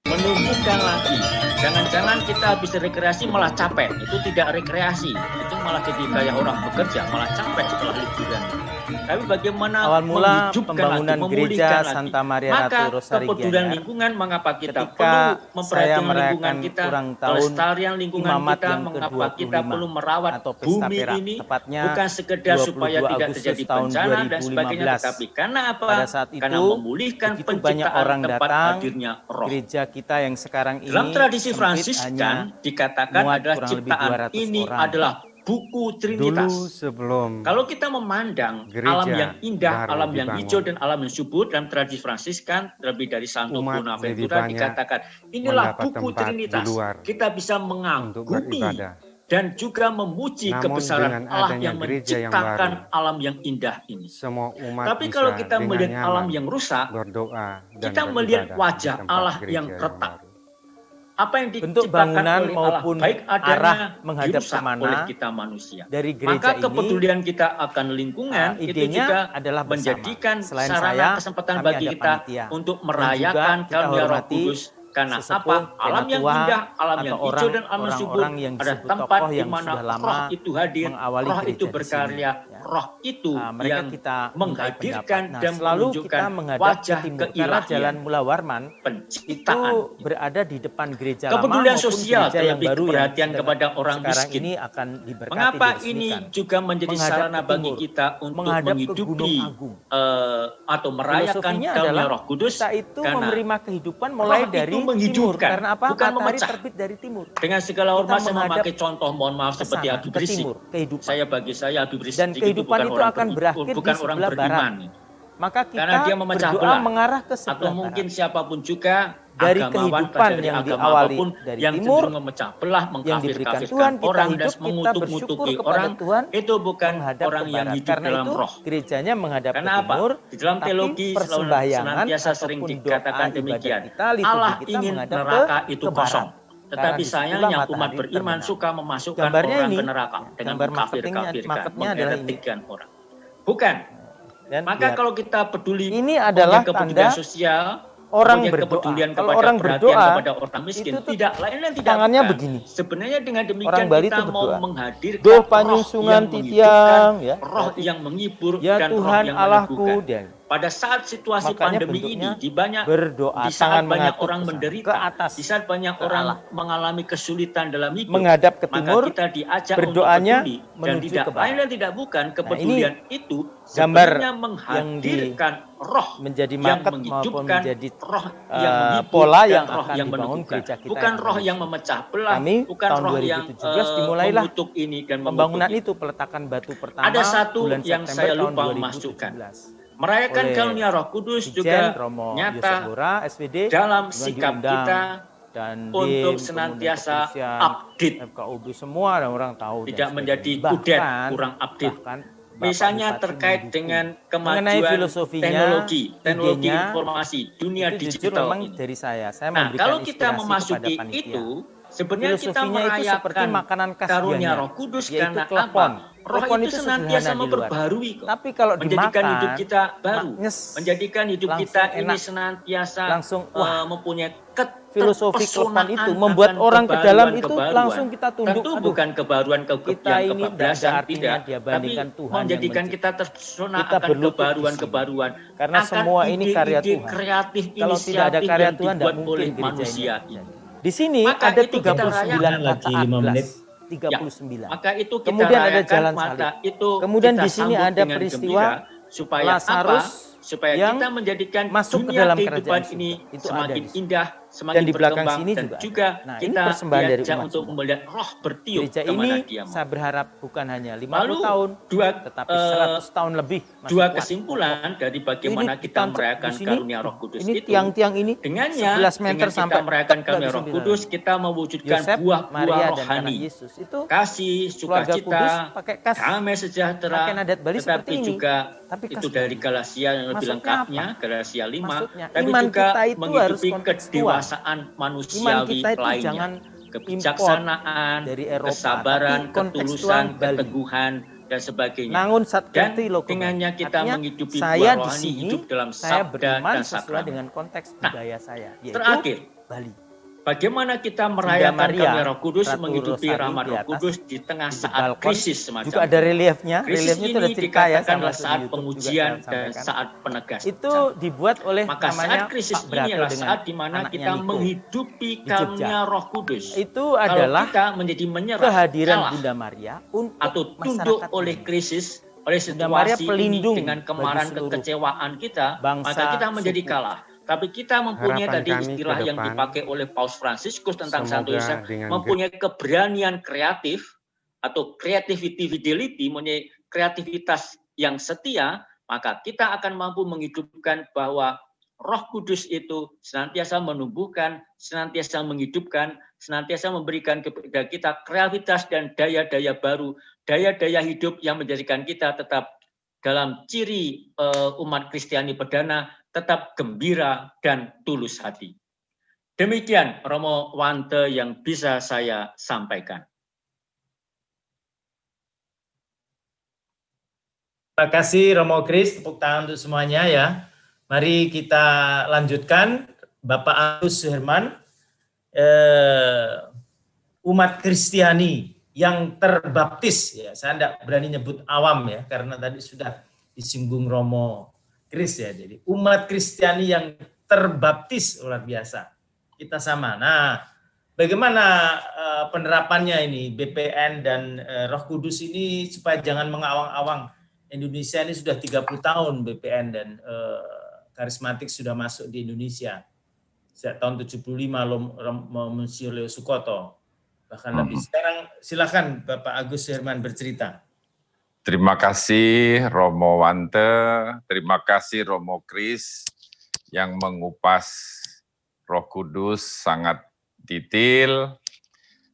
menumbuhkan lagi. Jangan-jangan kita habis rekreasi malah capek, itu tidak rekreasi, itu malah jadi kayak orang bekerja, malah capek setelah liburan. Tapi bagaimana Awal mula menghidupkan pembangunan lagi, gereja memulihkan lagi. Santa Maria Maka Ratu Rosari kepedulian Gianyar, lingkungan, mengapa kita ketika perlu saya memperhatikan lingkungan merayakan kita, ulang tahun kelestarian lingkungan Imamat kita, yang mengapa kita ke-25 perlu merawat atau Pesta bumi Perak, ini, tepatnya bukan sekedar 22 supaya tidak Agustus terjadi tahun bencana dan sebagainya, 2015. tetapi karena apa? Pada saat Karena itu, memulihkan begitu banyak penciptaan orang tempat datang, hadirnya roh. gereja kita yang sekarang ini Dalam tradisi sempit, Fransiskan hanya dikatakan muat adalah kurang lebih ciptaan 200 ini orang. adalah buku Dulu Trinitas. sebelum Kalau kita memandang Gereja alam yang indah, baru alam yang dibangun, hijau dan alam yang subur dalam tradisi Fransiskan, lebih dari Santo umat lebih Bonaventura banyak dikatakan inilah mendapat buku tempat di Trinitas. luar Kita bisa untuk mengagumi beribadah. dan juga memuji Namun kebesaran dengan Allah adanya yang gereja yang menciptakan baru, alam yang indah ini. semua umat Tapi bisa kalau kita dengan melihat alam nyaman yang rusak, berdoa dan kita melihat beribadah wajah di tempat Allah gereja yang retak. baru. apa yang Bentuk diciptakan bangunan oleh maupun Allah, baik adanya arah menghadap dirusak kemana oleh kita manusia. dari gereja Maka ini, kepedulian kita akan lingkungan itu idenya juga adalah bersama. menjadikan Selain sarana saya, kesempatan kami bagi ada kita panitia. untuk Dan merayakan juga kita karunia Roh hormati Kudus. Karena sesepuh, apa? Alam yang penatua, indah, alam yang atau hijau dan alam yang subur orang-orang yang ada disebut tempat tokoh di yang mana sudah lama roh itu hadir, mengawali roh gereja itu di berkarya, sini, ya. roh itu mereka yang kita mintai menghadirkan pendapat. dan selalu menunjukkan kita menghadap wajah ke timur karena keilahian, Jalan Mula Warman itu penciptaan. berada di depan gereja lama Kepedulian maupun sosial, gereja yang terlebih baru yang keperhatian sedang- kepada orang sekarang miskin. ini akan diberkati Mengapa diresmikan. ini juga menjadi Menghadap sarana ke bagi timur, kita untuk menghadap ke Gunung menghidupi Agung. atau merayakan Filosofinya karunia adalah Roh Kudus? kita itu Karena menerima kehidupan mulai roh dari itu timur. menghidupkan, Karena apa? bukan Matahari memecah. terbit dari timur. Dengan segala hormat saya menghadap memakai contoh, mohon maaf, ke seperti sana, Habib ke Rizik. timur, kehidupan. Bagi saya Habib Rizik Dan itu kehidupan bukan itu orang akan berakhir bukan di orang sebelah beriman. Maka kita Karena dia memecah berdoa belah. mengarah ke Atau sebelah mungkin barat. siapapun juga Dari agamawan, kehidupan dari yang agama diawali apapun dari yang timur, cenderung memecah belah, yang diberikan mengkafir-kafirkan Tuhan, kita orang dan hidup, kita bersyukur mengutuk-ngutuki kepada orang, Tuhan, itu bukan menghadap orang ke yang barat. hidup Karena dalam itu roh. gerejanya menghadap Karena ke apa? timur, Di dalam tapi teologi persembahyangan senantiasa sering ataupun dikatakan doa, demikian. ibadah kita, liturgi Allah kita ingin menghadap neraka ke itu barat. kosong. Tetapi Karena disitulah sayangnya umat matahari beriman terbenam. suka memasukkan Gambarnya orang ini, ke neraka dengan gambar mengkafir-kafirkan, marketnya adalah ini. mengheretikkan orang. Bukan. Dan Maka lihat, kalau kita peduli, ini adalah punya kepedulian tanda sosial, orang punya berdoa. kepedulian Kalau kepada orang perhatian berdoa, kepada orang miskin, itu tuh tidak lain dan tidak tangannya bukan. begini. Sebenarnya dengan demikian Orang Bali kita itu mau berdoa. menghadirkan Doh roh panyusungan yang titiang, menghidupkan, ya. roh Berarti, yang menghibur ya dan roh Tuhan yang Allahku, meneguhkan. dan Pada saat situasi makanya pandemi ini, bentuknya di banyak berdoa, di saat tangan banyak menghadap orang ke sana, menderita, ke atas, di saat banyak ke orang Allah. mengalami kesulitan dalam hidup, menghadap ke maka timur, kita diajak berdoanya untuk peduli dan menuju tidak ke barat. lain dan tidak bukan kepedulian itu gambar sebenarnya yang menghadirkan roh menjadi yang market maupun menghidupkan, menjadi roh yang menghibur pola dan yang roh akan yang dibangun meneguhkan. gereja kita Bukan yang roh Indonesia. yang memecah belah, Kami bukan tahun roh yang 2017 dimulailah mengutuk ini dan pembangunan mengutuk itu, peletakan batu pertama Ada satu bulan yang September saya tahun lupa 2017. masukkan. Merayakan Oleh karunia Roh Kudus Ijen juga Romo Yosef nyata Bora, SPD, dalam juga sikap diundang, kita dan untuk DIM, senantiasa kemudian kepolisian, update, FKUB, semua orang tahu. dan tidak sebagainya. menjadi kudet, kurang update. bahkan Bapak Misalnya Bupati terkait mendukung. dengan Mengenai kemajuan filosofinya, teknologi idenya, informasi, dunia itu jujur digital memang ini. dari saya Nah, memberikan kalau kita inspirasi memasuki kepada panitia. itu, sebenarnya kita Filosofinya itu seperti merayakan makanan khas karunia Gianyar, Roh Kudus yaitu karena klepon. apa? Roh Klepon itu itu senantiasa sederhana di luar. memperbarui kok. Tapi kalau Menjadikan dimakan, hidup kita baru, maknyes, menjadikan hidup langsung kita ini enak, senantiasa langsung wah. mempunyai Filosofi klepon keterpesonaan itu membuat akan orang ke dalam itu kebaruan-kebaruan. langsung kita tunduk. Tentu Aduh, bukan kebaruan kita yang ini kebablasan, tidak ada artinya tidak, dia tapi bandingkan Tuhan yang menjadikan mencipta. kita terpesona Kita akan berlutut di kebaruan-kebaruan, Karena akan semua ini karya ide-ide Tuhan. kreatif, Kalau tidak ada inisiatif karya yang Tuhan, tidak dibuat mungkin oleh gereja manusia ini. ini. Di sini Maka ada itu kita 39 rayakan. kata Lagi 5 menit. 39. Maka itu kita Kemudian ada rayakan, jalan maka salib. itu Kemudian kita di sini sambut ada dengan peristiwa gembira, supaya Lazarus apa? Supaya yang kita menjadikan masuk ke dunia dalam kehidupan kerajaan ini surga. Itu ada semakin di sini. indah, semakin Dan di belakang berkembang, sini dan juga ada. juga Nah, ini kita persembahan dari diajak umat untuk semua. melihat roh bertiup Gereja kemana ini dia mau. saya berharap bukan hanya 50 Lalu tahun, dua tetapi 100 tahun lebih masih dua kuat, kesimpulan dari kokoh. bagaimana Ini kita ditancap di merayakan sini, karunia Roh Kudus ini itu, tiang-tiang ini dengannya 11 meter dengan kita sampai merayakan tek karunia lagi Roh 9 Kudus, lagi. kita mewujudkan Yosef, buah-buah Maria, dan anak rohani, Yesus itu kasih, keluarga kudus sukacita, pakai kas, damai pakai sejahtera, nadat Bali seperti tetapi ini. juga Tapi kas itu dari Bali. Galatia yang lebih Maksudnya lengkapnya, apa? Galatia 5, Maksudnya tapi iman juga kita itu harus menghidupi kontekstual. kedewasaan Iman manusiawi kita itu lainnya, jangan import kebijaksanaan, dari Eropa, kesabaran, tapi kontekstual ketulusan, Bali. keteguhan, dan sebagainya. Nangun sat Dan kerti lo kembali. dengannya kita Artinya, menghidupi saya buah di rohani, sini hidup dalam saya sabda beriman dan sesuai sakramen. dengan konteks Nah, budaya saya, yaitu terakhir, Bali. bagaimana kita Bunda merayakan Maria, karunia Roh Kudus, Ratu menghidupi Rosario rahmat di Roh atas, Kudus di tengah di saat balkon. krisis semacam Juga ada ini. reliefnya. Krisis Reliefnya itu ini ada cerita ya, saya dikatakanlah masuk di saat YouTube juga pengujian saya dan sampaikan. saat penegasan. Itu dibuat oleh Maka namanya saat krisis Pak Brato ini adalah dengan saat di mana anaknya kita Niko menghidupi di Jogja. karunia Roh Kudus. Itu Kalau adalah kita menjadi menyerah, kehadiran kalah, Bunda Maria untuk atau tunduk masyarakat oleh ini. krisis, oleh Bunda Maria situasi ini pelindung dengan bagi kemarahan, seluruh kekecewaan kita, bangsa, maka kita menjadi suku. kalah. Tapi kita mempunyai Harapan tadi kami ke istilah yang depan, dipakai oleh Paus Fransiskus tentang Santo Yosef, semoga dengan mempunyai keberanian kreatif atau creativity fidelity, mempunyai kreativitas yang setia, maka kita akan mampu menghidupkan bahwa Roh Kudus itu senantiasa menumbuhkan, senantiasa menghidupkan, senantiasa memberikan kepada kita kreativitas dan daya-daya baru, daya-daya hidup yang menjadikan kita tetap dalam ciri umat Kristiani perdana, tetap gembira dan tulus hati. Demikian Romo Wante yang bisa saya sampaikan. Terima kasih Romo Kris, tepuk tangan untuk semuanya ya. Mari kita lanjutkan. Bapak Agus Suherman, umat Kristiani yang terbaptis, ya saya tidak berani nyebut awam ya, karena tadi sudah disinggung Romo Kris ya, jadi umat Kristiani yang terbaptis luar biasa, kita sama. Nah, bagaimana penerapannya ini BPN dan Roh Kudus ini supaya jangan mengawang-awang. Indonesia ini sudah 30 tahun BPN dan karismatik sudah masuk di Indonesia. Sejak tahun 75 Monsieur Leo Sukoto. Bahkan lebih. Sekarang silakan Bapak Agus Herman bercerita. Terima kasih Romo Wante, terima kasih Romo Kris yang mengupas Roh Kudus sangat detail.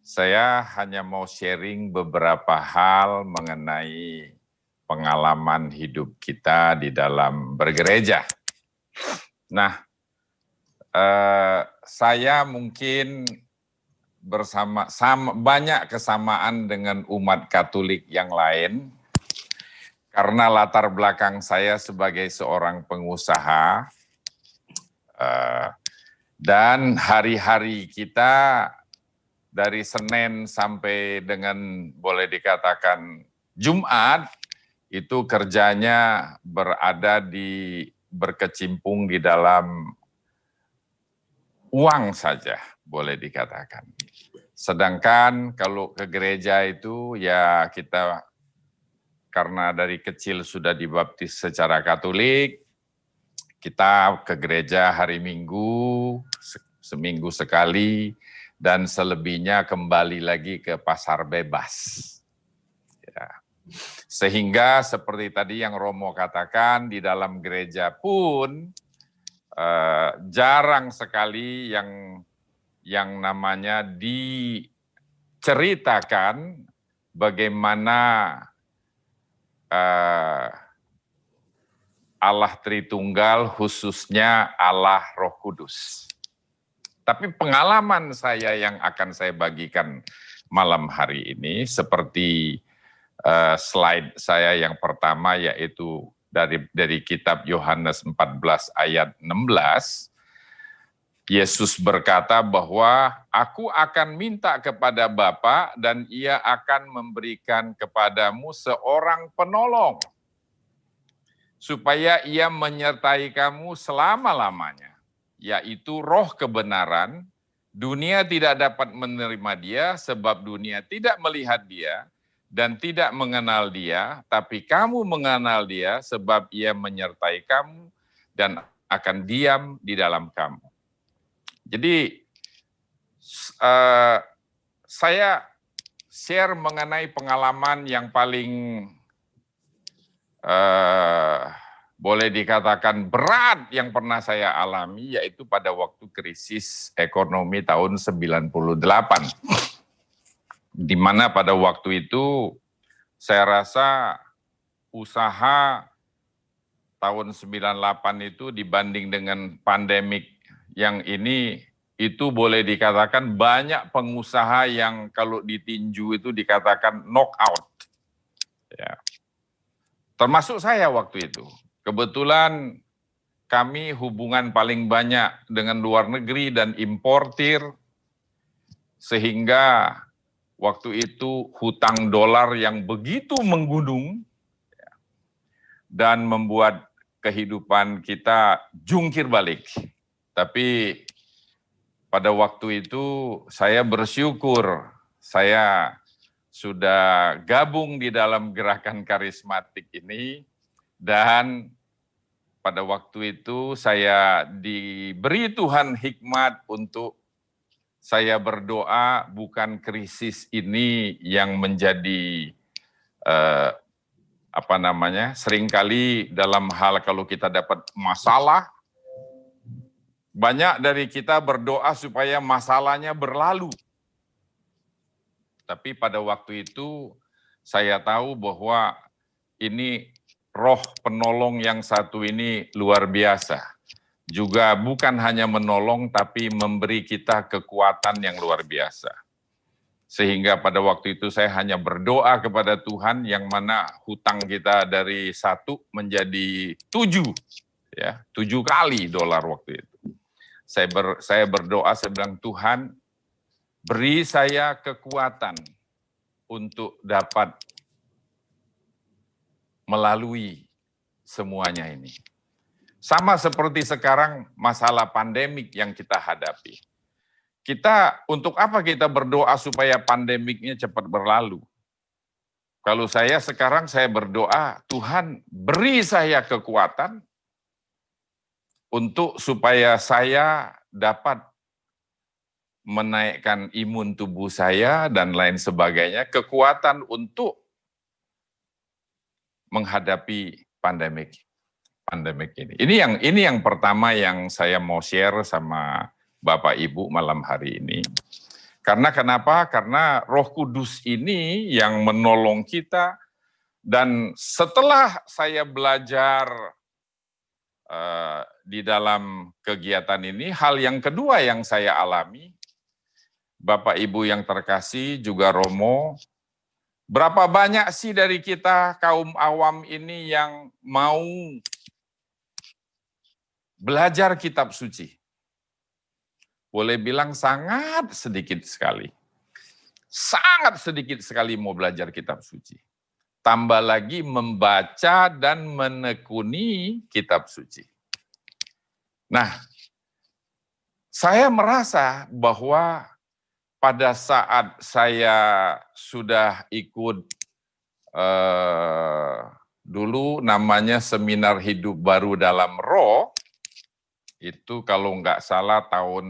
Saya hanya mau sharing beberapa hal mengenai pengalaman hidup kita di dalam bergereja. Nah, saya mungkin banyak kesamaan dengan umat Katolik yang lain, karena latar belakang saya sebagai seorang pengusaha, dan hari-hari kita dari Senin sampai dengan boleh dikatakan Jumat, itu kerjanya berkecimpung di dalam uang saja, boleh dikatakan. Sedangkan kalau ke gereja itu ya kita karena dari kecil sudah dibaptis secara Katolik, kita ke gereja hari Minggu, seminggu sekali, dan selebihnya kembali lagi ke pasar bebas. Ya. Sehingga seperti tadi yang Romo katakan, di dalam gereja pun jarang sekali yang namanya diceritakan bagaimana Allah Tritunggal, khususnya Allah Roh Kudus. Tapi pengalaman saya yang akan saya bagikan malam hari ini seperti slide saya yang pertama, yaitu dari kitab Yohanes 14 ayat 16. Yesus berkata bahwa aku akan minta kepada Bapa dan ia akan memberikan kepadamu seorang penolong, supaya ia menyertai kamu selama-lamanya, yaitu Roh kebenaran. Dunia tidak dapat menerima dia sebab dunia tidak melihat dia dan tidak mengenal dia, tapi kamu mengenal dia sebab ia menyertai kamu dan akan diam di dalam kamu. Jadi saya share mengenai pengalaman yang paling boleh dikatakan berat yang pernah saya alami, yaitu pada waktu krisis ekonomi tahun 98. Di mana pada waktu itu saya rasa usaha tahun 98 itu dibanding dengan pandemik yang ini, itu boleh dikatakan banyak pengusaha yang kalau ditinju itu dikatakan knockout. Ya. Termasuk saya waktu itu. Kebetulan kami hubungan paling banyak dengan luar negeri dan importir, sehingga waktu itu hutang dolar yang begitu menggunung dan membuat kehidupan kita jungkir balik. Tapi pada waktu itu saya bersyukur saya sudah gabung di dalam gerakan karismatik ini, dan pada waktu itu saya diberi Tuhan hikmat untuk saya berdoa bukan krisis ini yang menjadi seringkali dalam hal kalau kita dapat masalah, banyak dari kita berdoa supaya masalahnya berlalu. Tapi pada waktu itu saya tahu bahwa ini roh penolong yang satu ini luar biasa. Juga bukan hanya menolong tapi memberi kita kekuatan yang luar biasa. Sehingga pada waktu itu saya hanya berdoa kepada Tuhan yang mana hutang kita dari 1 menjadi 7. Ya, 7 kali dolar waktu itu. Saya berdoa, saya bilang, Tuhan beri saya kekuatan untuk dapat melalui semuanya ini. Sama seperti sekarang masalah pandemik yang kita hadapi. Untuk apa kita berdoa supaya pandemiknya cepat berlalu? Kalau sekarang saya berdoa, Tuhan beri saya kekuatan untuk supaya saya dapat menaikkan imun tubuh saya dan lain sebagainya, kekuatan untuk menghadapi pandemik ini. Ini yang pertama yang saya mau share sama Bapak Ibu malam hari ini. Karena kenapa? Karena Roh Kudus ini yang menolong kita, dan setelah saya belajar di dalam kegiatan ini, hal yang kedua yang saya alami, Bapak Ibu yang terkasih, juga Romo, berapa banyak sih dari kita kaum awam ini yang mau belajar kitab suci? Boleh bilang sangat sedikit sekali. Sangat sedikit sekali mau belajar kitab suci. Tambah lagi membaca dan menekuni kitab suci. Nah, saya merasa bahwa pada saat saya sudah ikut dulu namanya Seminar Hidup Baru dalam Roh, itu kalau nggak salah tahun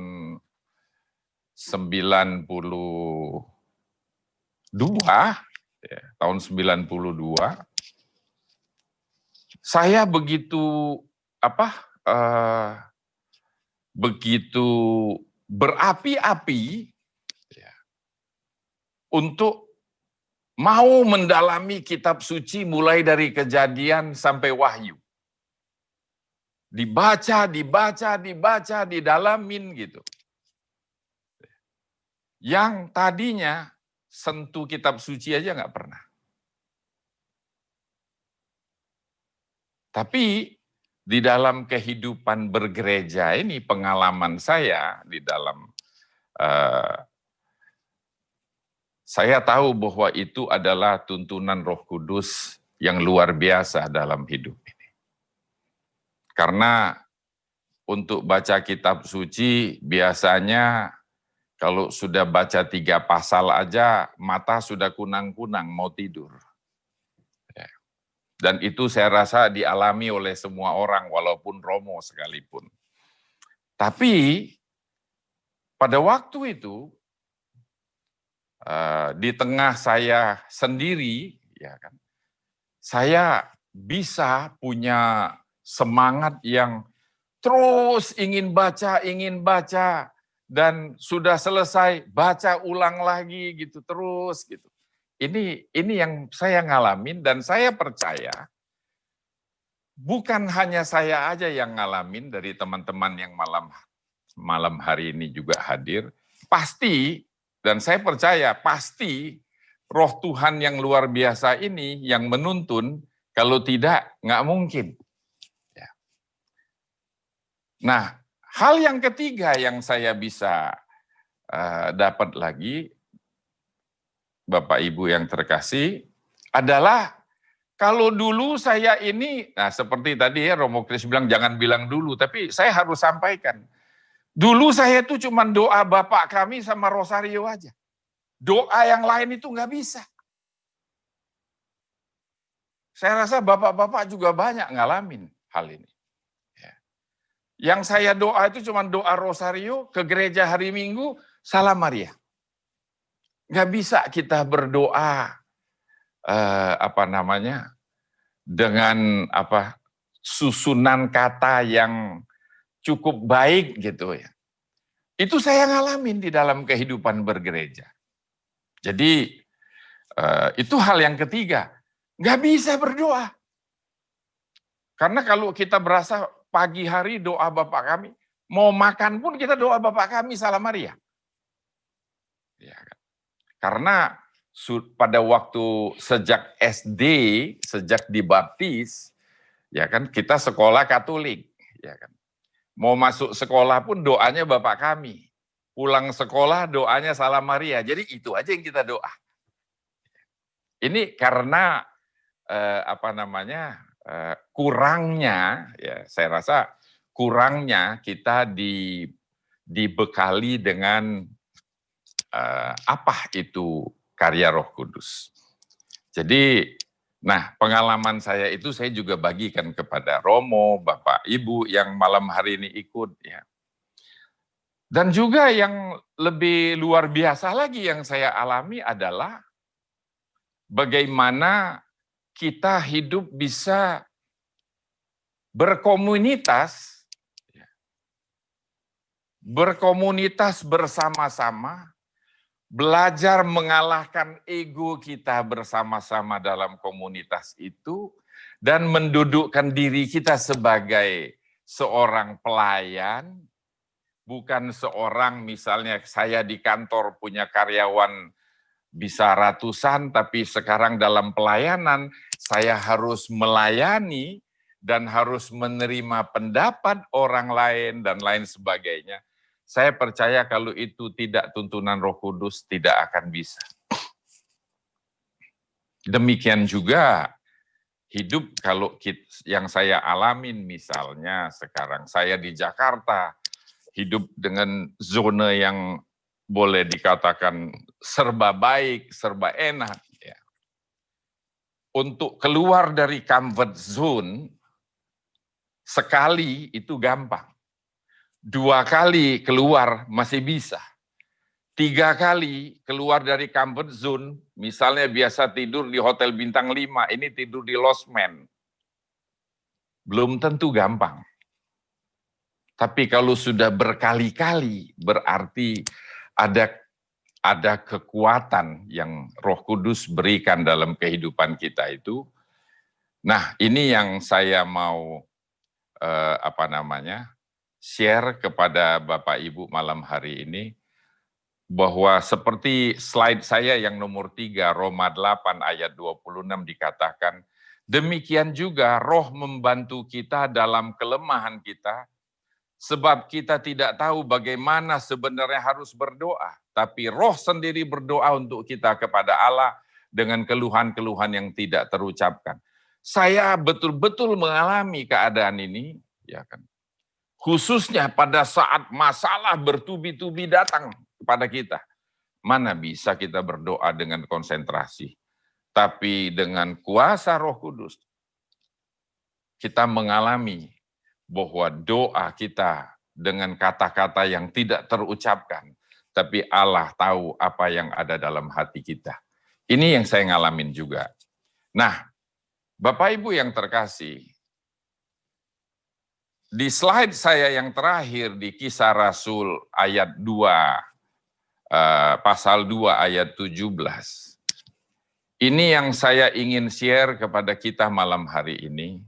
92, tahun 92, saya begitu berapi-api untuk mau mendalami kitab suci mulai dari Kejadian sampai Wahyu. Dibaca, didalamin gitu. Yang tadinya sentuh kitab suci aja nggak pernah. Tapi di dalam kehidupan bergereja ini, pengalaman saya di dalam, saya tahu bahwa itu adalah tuntunan Roh Kudus yang luar biasa dalam hidup ini. Karena untuk baca kitab suci biasanya kalau sudah baca 3 pasal aja mata sudah kunang-kunang mau tidur. Dan itu saya rasa dialami oleh semua orang walaupun Romo sekalipun. Tapi pada waktu itu di tengah saya sendiri, ya kan, saya bisa punya semangat yang terus ingin baca, dan sudah selesai baca ulang lagi gitu terus gitu. Ini yang saya ngalamin, dan saya percaya bukan hanya saya aja yang ngalamin, dari teman-teman yang malam hari ini juga hadir. Pasti, dan saya percaya pasti Roh Tuhan yang luar biasa ini yang menuntun, kalau tidak nggak mungkin. Ya. Nah, hal yang ketiga yang saya bisa dapat lagi, Bapak Ibu yang terkasih, adalah kalau dulu saya ini, nah seperti tadi ya Romo Kris bilang jangan bilang dulu, tapi saya harus sampaikan. Dulu saya tuh cuma doa Bapak kami sama Rosario aja. Doa yang lain itu nggak bisa. Saya rasa bapak-bapak juga banyak ngalamin hal ini. Ya. Yang saya doa itu cuma doa Rosario, ke gereja hari Minggu, Salam Maria. Nggak bisa kita berdoa dengan susunan kata yang cukup baik gitu ya. Itu saya ngalamin di dalam kehidupan bergereja. Jadi itu hal yang ketiga, nggak bisa berdoa. Karena kalau kita berasa pagi hari doa Bapak kami, mau makan pun kita doa Bapak kami Salam Maria. Ya, kan? Karena pada waktu sejak SD, sejak dibaptis, ya kan kita sekolah Katolik, ya kan. Mau masuk sekolah pun doanya Bapak kami. Pulang sekolah doanya Salam Maria. Jadi itu aja yang kita doa. Ini karena kurangnya, ya saya rasa kurangnya kita dibekali dengan apa itu karya Roh Kudus. Jadi, nah pengalaman saya itu saya juga bagikan kepada Romo, Bapak Ibu yang malam hari ini ikut ya. Dan juga yang lebih luar biasa lagi yang saya alami adalah bagaimana kita hidup bisa berkomunitas bersama-sama, belajar mengalahkan ego kita bersama-sama dalam komunitas itu, dan mendudukkan diri kita sebagai seorang pelayan, bukan seorang, misalnya saya di kantor punya karyawan bisa ratusan, tapi sekarang dalam pelayanan saya harus melayani dan harus menerima pendapat orang lain dan lain sebagainya. Saya percaya kalau itu tidak tuntunan Roh Kudus, tidak akan bisa. Demikian juga hidup kalau yang saya alamin, misalnya sekarang saya di Jakarta, hidup dengan zona yang boleh dikatakan serba baik, serba enak. Ya. Untuk keluar dari comfort zone, sekali itu gampang. 2 kali keluar masih bisa. 3 kali keluar dari comfort zone, misalnya biasa tidur di hotel bintang 5, ini tidur di losmen. Belum tentu gampang. Tapi kalau sudah berkali-kali, berarti ada kekuatan yang Roh Kudus berikan dalam kehidupan kita itu. Nah, ini yang saya mau share kepada Bapak Ibu malam hari ini, bahwa seperti slide saya yang nomor 3, Roma 8 ayat 26 dikatakan, demikian juga Roh membantu kita dalam kelemahan kita, sebab kita tidak tahu bagaimana sebenarnya harus berdoa, tapi Roh sendiri berdoa untuk kita kepada Allah dengan keluhan-keluhan yang tidak terucapkan. Saya betul-betul mengalami keadaan ini, ya kan. Khususnya pada saat masalah bertubi-tubi datang kepada kita. Mana bisa kita berdoa dengan konsentrasi, tapi dengan kuasa Roh Kudus kita mengalami bahwa doa kita dengan kata-kata yang tidak terucapkan, tapi Allah tahu apa yang ada dalam hati kita. Ini yang saya ngalamin juga. Nah, Bapak Ibu yang terkasih, di slide saya yang terakhir di Kisah Rasul ayat 2, pasal 2 ayat 17. Ini yang saya ingin share kepada kita malam hari ini,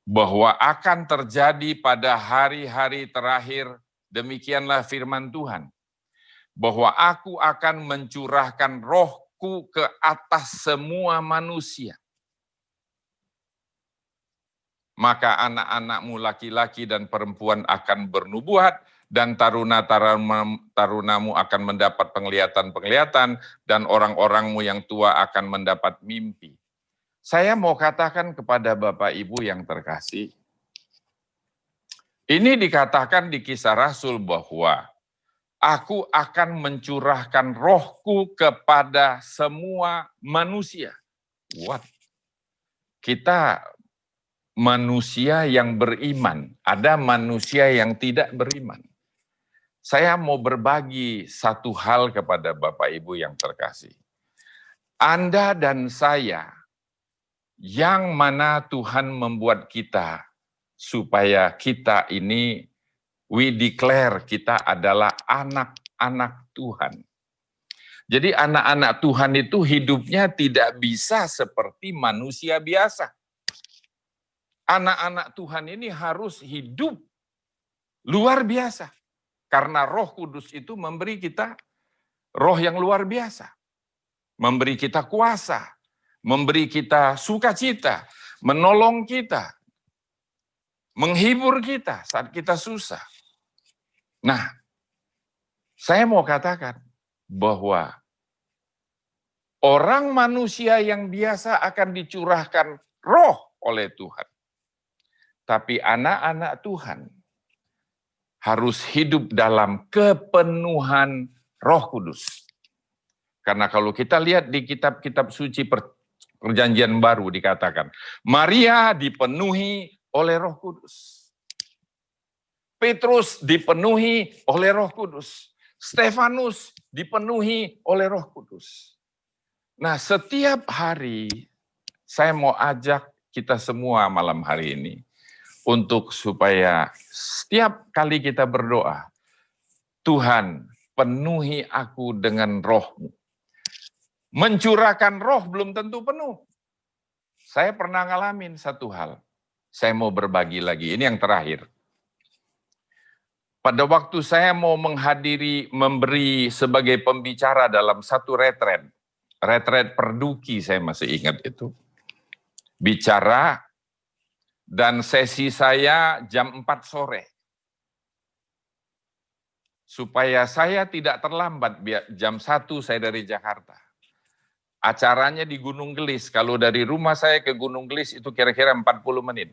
bahwa akan terjadi pada hari-hari terakhir, demikianlah firman Tuhan, bahwa aku akan mencurahkan rohku ke atas semua manusia. Maka anak-anakmu laki-laki dan perempuan akan bernubuat, dan taruna-tarunamu akan mendapat penglihatan-penglihatan, dan orang-orangmu yang tua akan mendapat mimpi. Saya mau katakan kepada Bapak Ibu yang terkasih, ini dikatakan di Kisah Rasul bahwa aku akan mencurahkan rohku kepada semua manusia. What? Kita manusia yang beriman, ada manusia yang tidak beriman. Saya mau berbagi satu hal kepada Bapak Ibu yang terkasih. Anda dan saya, yang mana Tuhan membuat kita supaya kita ini, we declare kita adalah anak-anak Tuhan. Jadi anak-anak Tuhan itu hidupnya tidak bisa seperti manusia biasa. Anak-anak Tuhan ini harus hidup luar biasa. Karena Roh Kudus itu memberi kita roh yang luar biasa. Memberi kita kuasa, memberi kita sukacita, menolong kita, menghibur kita saat kita susah. Nah, saya mau katakan bahwa orang manusia yang biasa akan dicurahkan roh oleh Tuhan. Tapi anak-anak Tuhan harus hidup dalam kepenuhan Roh Kudus. Karena kalau kita lihat di kitab-kitab suci Perjanjian Baru dikatakan, Maria dipenuhi oleh Roh Kudus. Petrus dipenuhi oleh Roh Kudus. Stefanus dipenuhi oleh Roh Kudus. Nah, setiap hari saya mau ajak kita semua malam hari ini untuk supaya setiap kali kita berdoa, Tuhan penuhi aku dengan roh-Mu. Mencurahkan roh belum tentu penuh. Saya pernah ngalamin satu hal. Saya mau berbagi lagi, ini yang terakhir. Pada waktu saya mau memberi sebagai pembicara dalam satu retret Perduki, saya masih ingat itu. Bicara, dan sesi saya jam 4 sore. Supaya saya tidak terlambat, jam 1 saya dari Jakarta. Acaranya di Gunung Gelis, kalau dari rumah saya ke Gunung Gelis itu kira-kira 40 menit.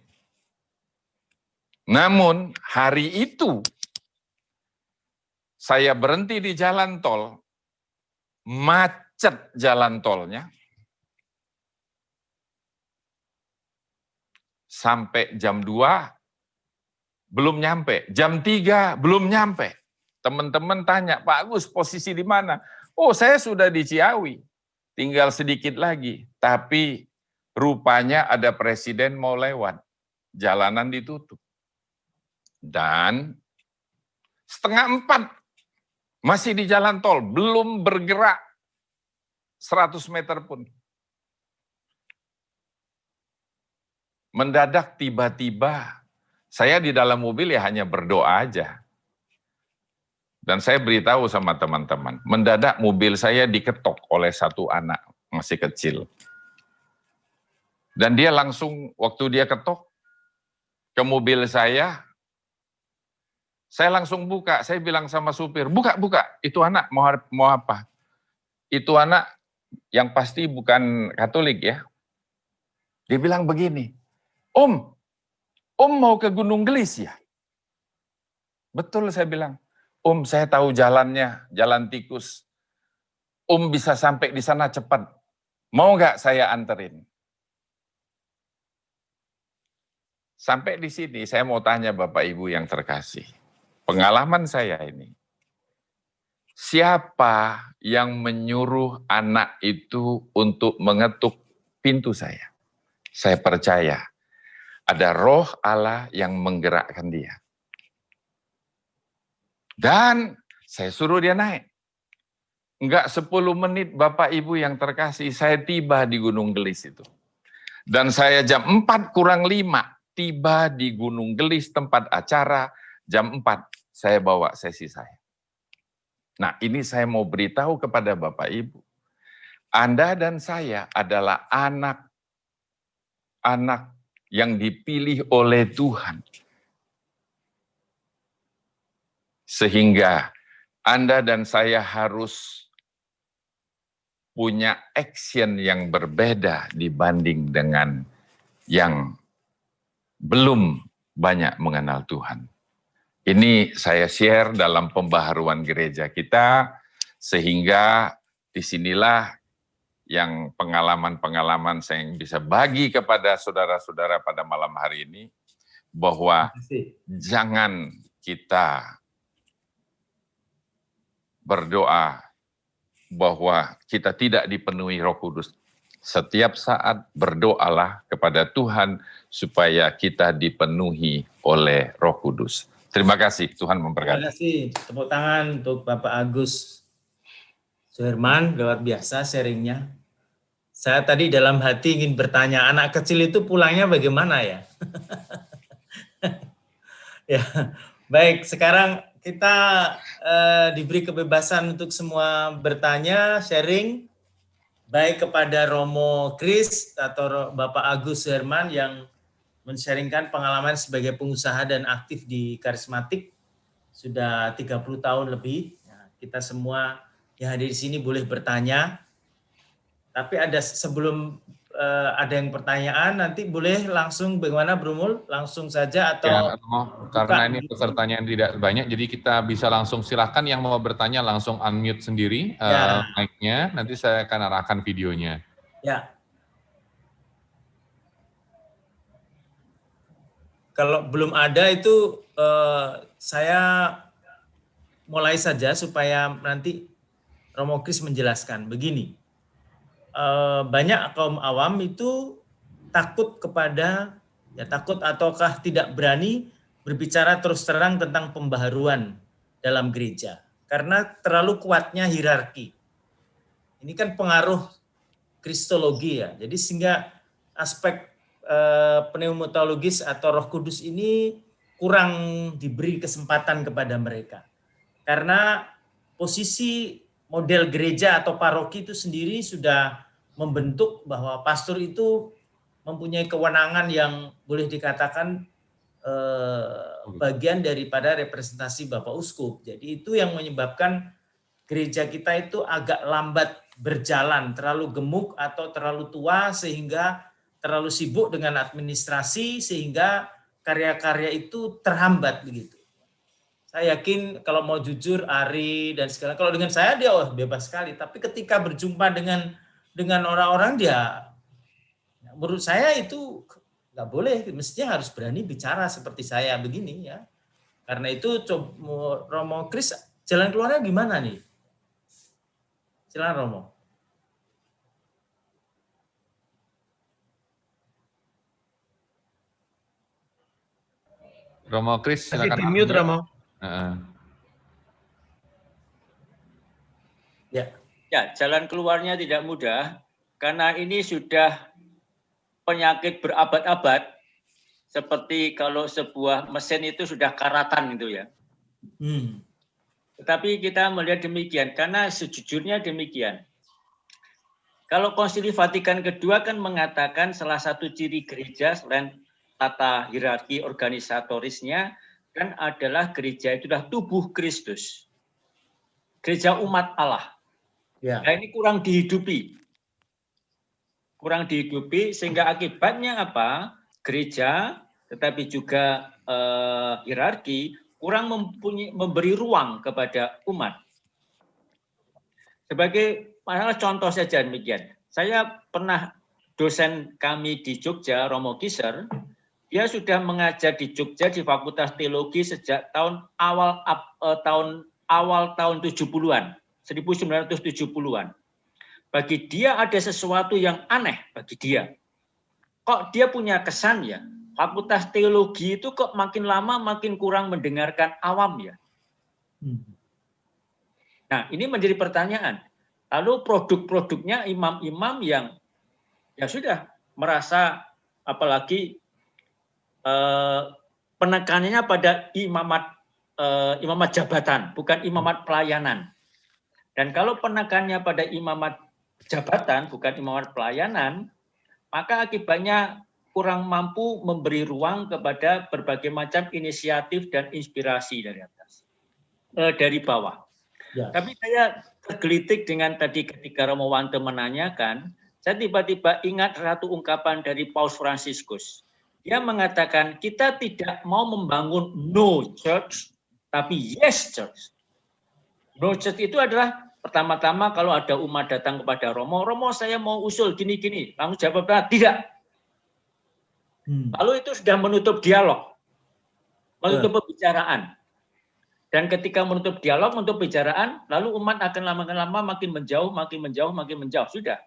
Namun hari itu, saya berhenti di jalan tol, macet jalan tolnya, sampai jam 2 belum nyampe, jam 3 belum nyampe. Teman-teman tanya, Pak Agus posisi di mana? Oh, saya sudah di Ciawi, tinggal sedikit lagi. Tapi rupanya ada presiden mau lewat, jalanan ditutup. Dan 3:30 masih di jalan tol, belum bergerak 100 meter pun. Mendadak tiba-tiba, saya di dalam mobil ya hanya berdoa aja. Dan saya beritahu sama teman-teman, mendadak mobil saya diketok oleh satu anak masih kecil. Dan dia langsung, waktu dia ketok ke mobil saya langsung buka, saya bilang sama supir, buka, itu anak mau apa? Itu anak yang pasti bukan Katolik ya. Dia bilang begini, Om mau ke Gunung Gelis ya? Betul, saya bilang. Om, saya tahu jalannya, jalan tikus. Om bisa sampai di sana cepat. Mau nggak saya anterin? Sampai di sini, saya mau tanya Bapak Ibu yang terkasih. pengalaman saya ini, siapa yang menyuruh anak itu untuk mengetuk pintu saya? Saya percaya ada roh Allah yang menggerakkan dia. Dan saya suruh dia naik. Enggak 10 menit Bapak Ibu yang terkasih, saya tiba di Gunung Gelis itu. Dan saya jam 4 kurang 5 tiba di Gunung Gelis tempat acara, jam 4 saya bawa sesi saya. Nah, ini saya mau beritahu kepada Bapak Ibu. Anda dan saya adalah anak-anak yang dipilih oleh Tuhan. Sehingga Anda dan saya harus punya action yang berbeda dibanding dengan yang belum banyak mengenal Tuhan. Ini saya share dalam pembaharuan gereja kita, sehingga disinilah yang pengalaman-pengalaman saya yang bisa bagi kepada saudara-saudara pada malam hari ini, bahwa jangan kita berdoa bahwa kita tidak dipenuhi Roh Kudus. Setiap saat berdoalah kepada Tuhan supaya kita dipenuhi oleh Roh Kudus. Terima kasih, Tuhan memberkati. Terima kasih. Tepuk tangan untuk Bapak Agus Suherman, luar biasa sharingnya. Saya tadi dalam hati ingin bertanya, anak kecil itu pulangnya bagaimana ya? Ya, baik. Sekarang kita diberi kebebasan untuk semua bertanya, sharing, baik kepada Romo Kris atau Bapak Agus Suherman yang men-sharingkan pengalaman sebagai pengusaha dan aktif di Karismatik sudah 30 tahun lebih. Ya, kita semua yang hadir di sini boleh bertanya. Tapi sebelum ada yang pertanyaan, nanti boleh langsung bagaimana Bro Mul? Langsung saja atau ya, karena ini pesertanya tidak banyak, jadi kita bisa langsung, silakan yang mau bertanya langsung unmute sendiri mic-nya, nanti saya akan arahkan videonya. Ya. Kalau belum ada itu saya mulai saja supaya nanti Romo Kris menjelaskan. Begini, banyak kaum awam itu takut takut ataukah tidak berani berbicara terus terang tentang pembaharuan dalam gereja. Karena terlalu kuatnya hierarki. Ini kan pengaruh kristologi ya. Jadi sehingga aspek pneumatologis atau Roh Kudus ini kurang diberi kesempatan kepada mereka. Karena posisi model gereja atau paroki itu sendiri sudah membentuk bahwa pastor itu mempunyai kewenangan yang boleh dikatakan bagian daripada representasi Bapak Uskup. Jadi itu yang menyebabkan gereja kita itu agak lambat berjalan, terlalu gemuk atau terlalu tua sehingga terlalu sibuk dengan administrasi sehingga karya-karya itu terhambat begitu. Saya yakin kalau mau jujur Ari dan segala, kalau dengan saya dia bebas sekali, tapi ketika berjumpa dengan orang-orang dia, menurut saya itu nggak boleh, mestinya harus berani bicara seperti saya begini ya. Karena itu Romo Kris, jalan keluarnya gimana nih? Silakan Romo. Romo Kris, silakan. Di mute Romo. Ya, jalan keluarnya tidak mudah karena ini sudah penyakit berabad-abad, seperti kalau sebuah mesin itu sudah karatan gitu ya. Tetapi kita melihat demikian karena sejujurnya demikian. Kalau Konsili Vatikan kedua kan mengatakan salah satu ciri gereja selain tata hierarki organisatorisnya kan adalah gereja itu adalah tubuh Kristus. Gereja umat Allah. Ya. Nah, ini kurang dihidupi. Kurang dihidupi sehingga akibatnya apa? Gereja tetapi juga hierarki kurang memberi ruang kepada umat. Sebagai contoh saja demikian. Saya pernah dosen kami di Jogja, Romo Kiser, dia sudah mengajar di Jogja di Fakultas Teologi sejak awal tahun 70-an, 1970-an. Bagi dia ada sesuatu yang aneh bagi dia. Kok dia punya kesan ya, Fakultas Teologi itu kok makin lama makin kurang mendengarkan awam ya. Nah, ini menjadi pertanyaan. Lalu produk-produknya imam-imam yang ya sudah merasa, apalagi penekanannya pada imamat jabatan, bukan imamat pelayanan. Dan kalau penekanannya pada imamat jabatan, bukan imamat pelayanan, maka akibatnya kurang mampu memberi ruang kepada berbagai macam inisiatif dan inspirasi dari atas, dari bawah. Ya. Tapi saya tergelitik dengan tadi ketika Romo Wante menanyakan, saya tiba-tiba ingat satu ungkapan dari Paus Fransiskus. Dia mengatakan kita tidak mau membangun no church, tapi yes church. No church itu adalah pertama-tama kalau ada umat datang kepada Romo, Romo saya mau usul gini-gini, langsung jawabnya tidak. Lalu itu sudah menutup dialog, menutup pembicaraan. Dan ketika menutup dialog, menutup pembicaraan, lalu umat akan lama-lama makin menjauh. Sudah.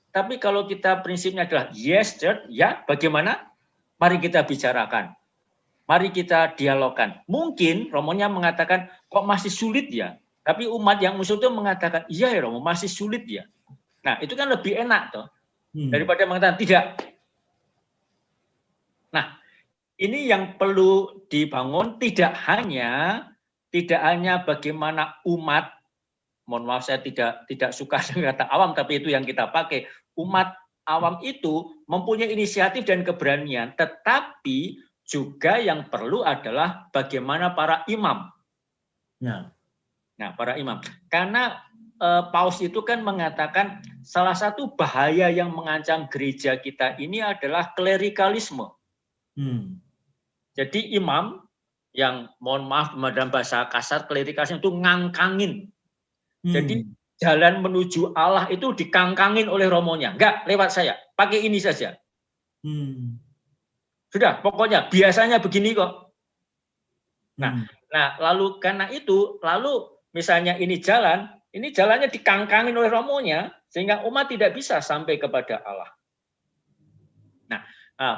Tapi kalau kita prinsipnya adalah yes church, ya bagaimana? Mari kita bicarakan. Mari kita dialogkan. Mungkin Romonya mengatakan, kok masih sulit ya? Tapi umat yang musuh itu mengatakan, iya ya Romo, masih sulit ya. Nah, itu kan lebih enak toh daripada mengatakan tidak. Nah, ini yang perlu dibangun tidak hanya bagaimana umat, mohon maaf saya tidak suka dengan kata awam, tapi itu yang kita pakai. Umat awam itu mempunyai inisiatif dan keberanian, tetapi juga yang perlu adalah bagaimana para imam. Ya. Nah, para imam. Karena Paus itu kan mengatakan salah satu bahaya yang mengancam gereja kita ini adalah klerikalisme. Jadi imam yang mohon maaf dalam bahasa kasar klerikalisme itu ngangkangin. Jadi jalan menuju Allah itu dikangkangin oleh romonya. Enggak, lewat saya. Pakai ini saja. Sudah, pokoknya biasanya begini kok. Nah, lalu karena itu, lalu misalnya ini jalannya dikangkangin oleh romonya, sehingga umat tidak bisa sampai kepada Allah. Nah,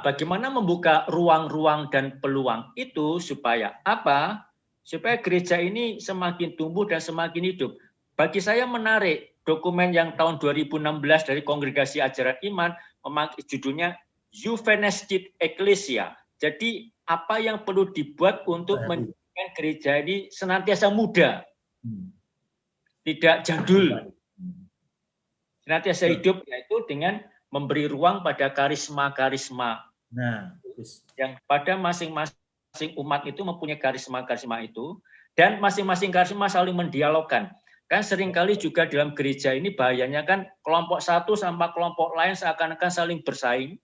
bagaimana membuka ruang-ruang dan peluang itu supaya apa? Supaya gereja ini semakin tumbuh dan semakin hidup. Bagi saya menarik dokumen yang tahun 2016 dari Kongregasi Ajaran Iman memakai judulnya Juvenescit Ecclesia. Jadi apa yang perlu dibuat untuk menjadikan gereja ini senantiasa muda, tidak jadul, senantiasa hidup, yaitu dengan memberi ruang pada karisma-karisma. Yang pada masing-masing umat itu mempunyai karisma-karisma itu, dan masing-masing karisma saling mendialogkan. Kan seringkali juga dalam gereja ini bahayanya kan kelompok satu sama kelompok lain seakan-akan saling bersaing,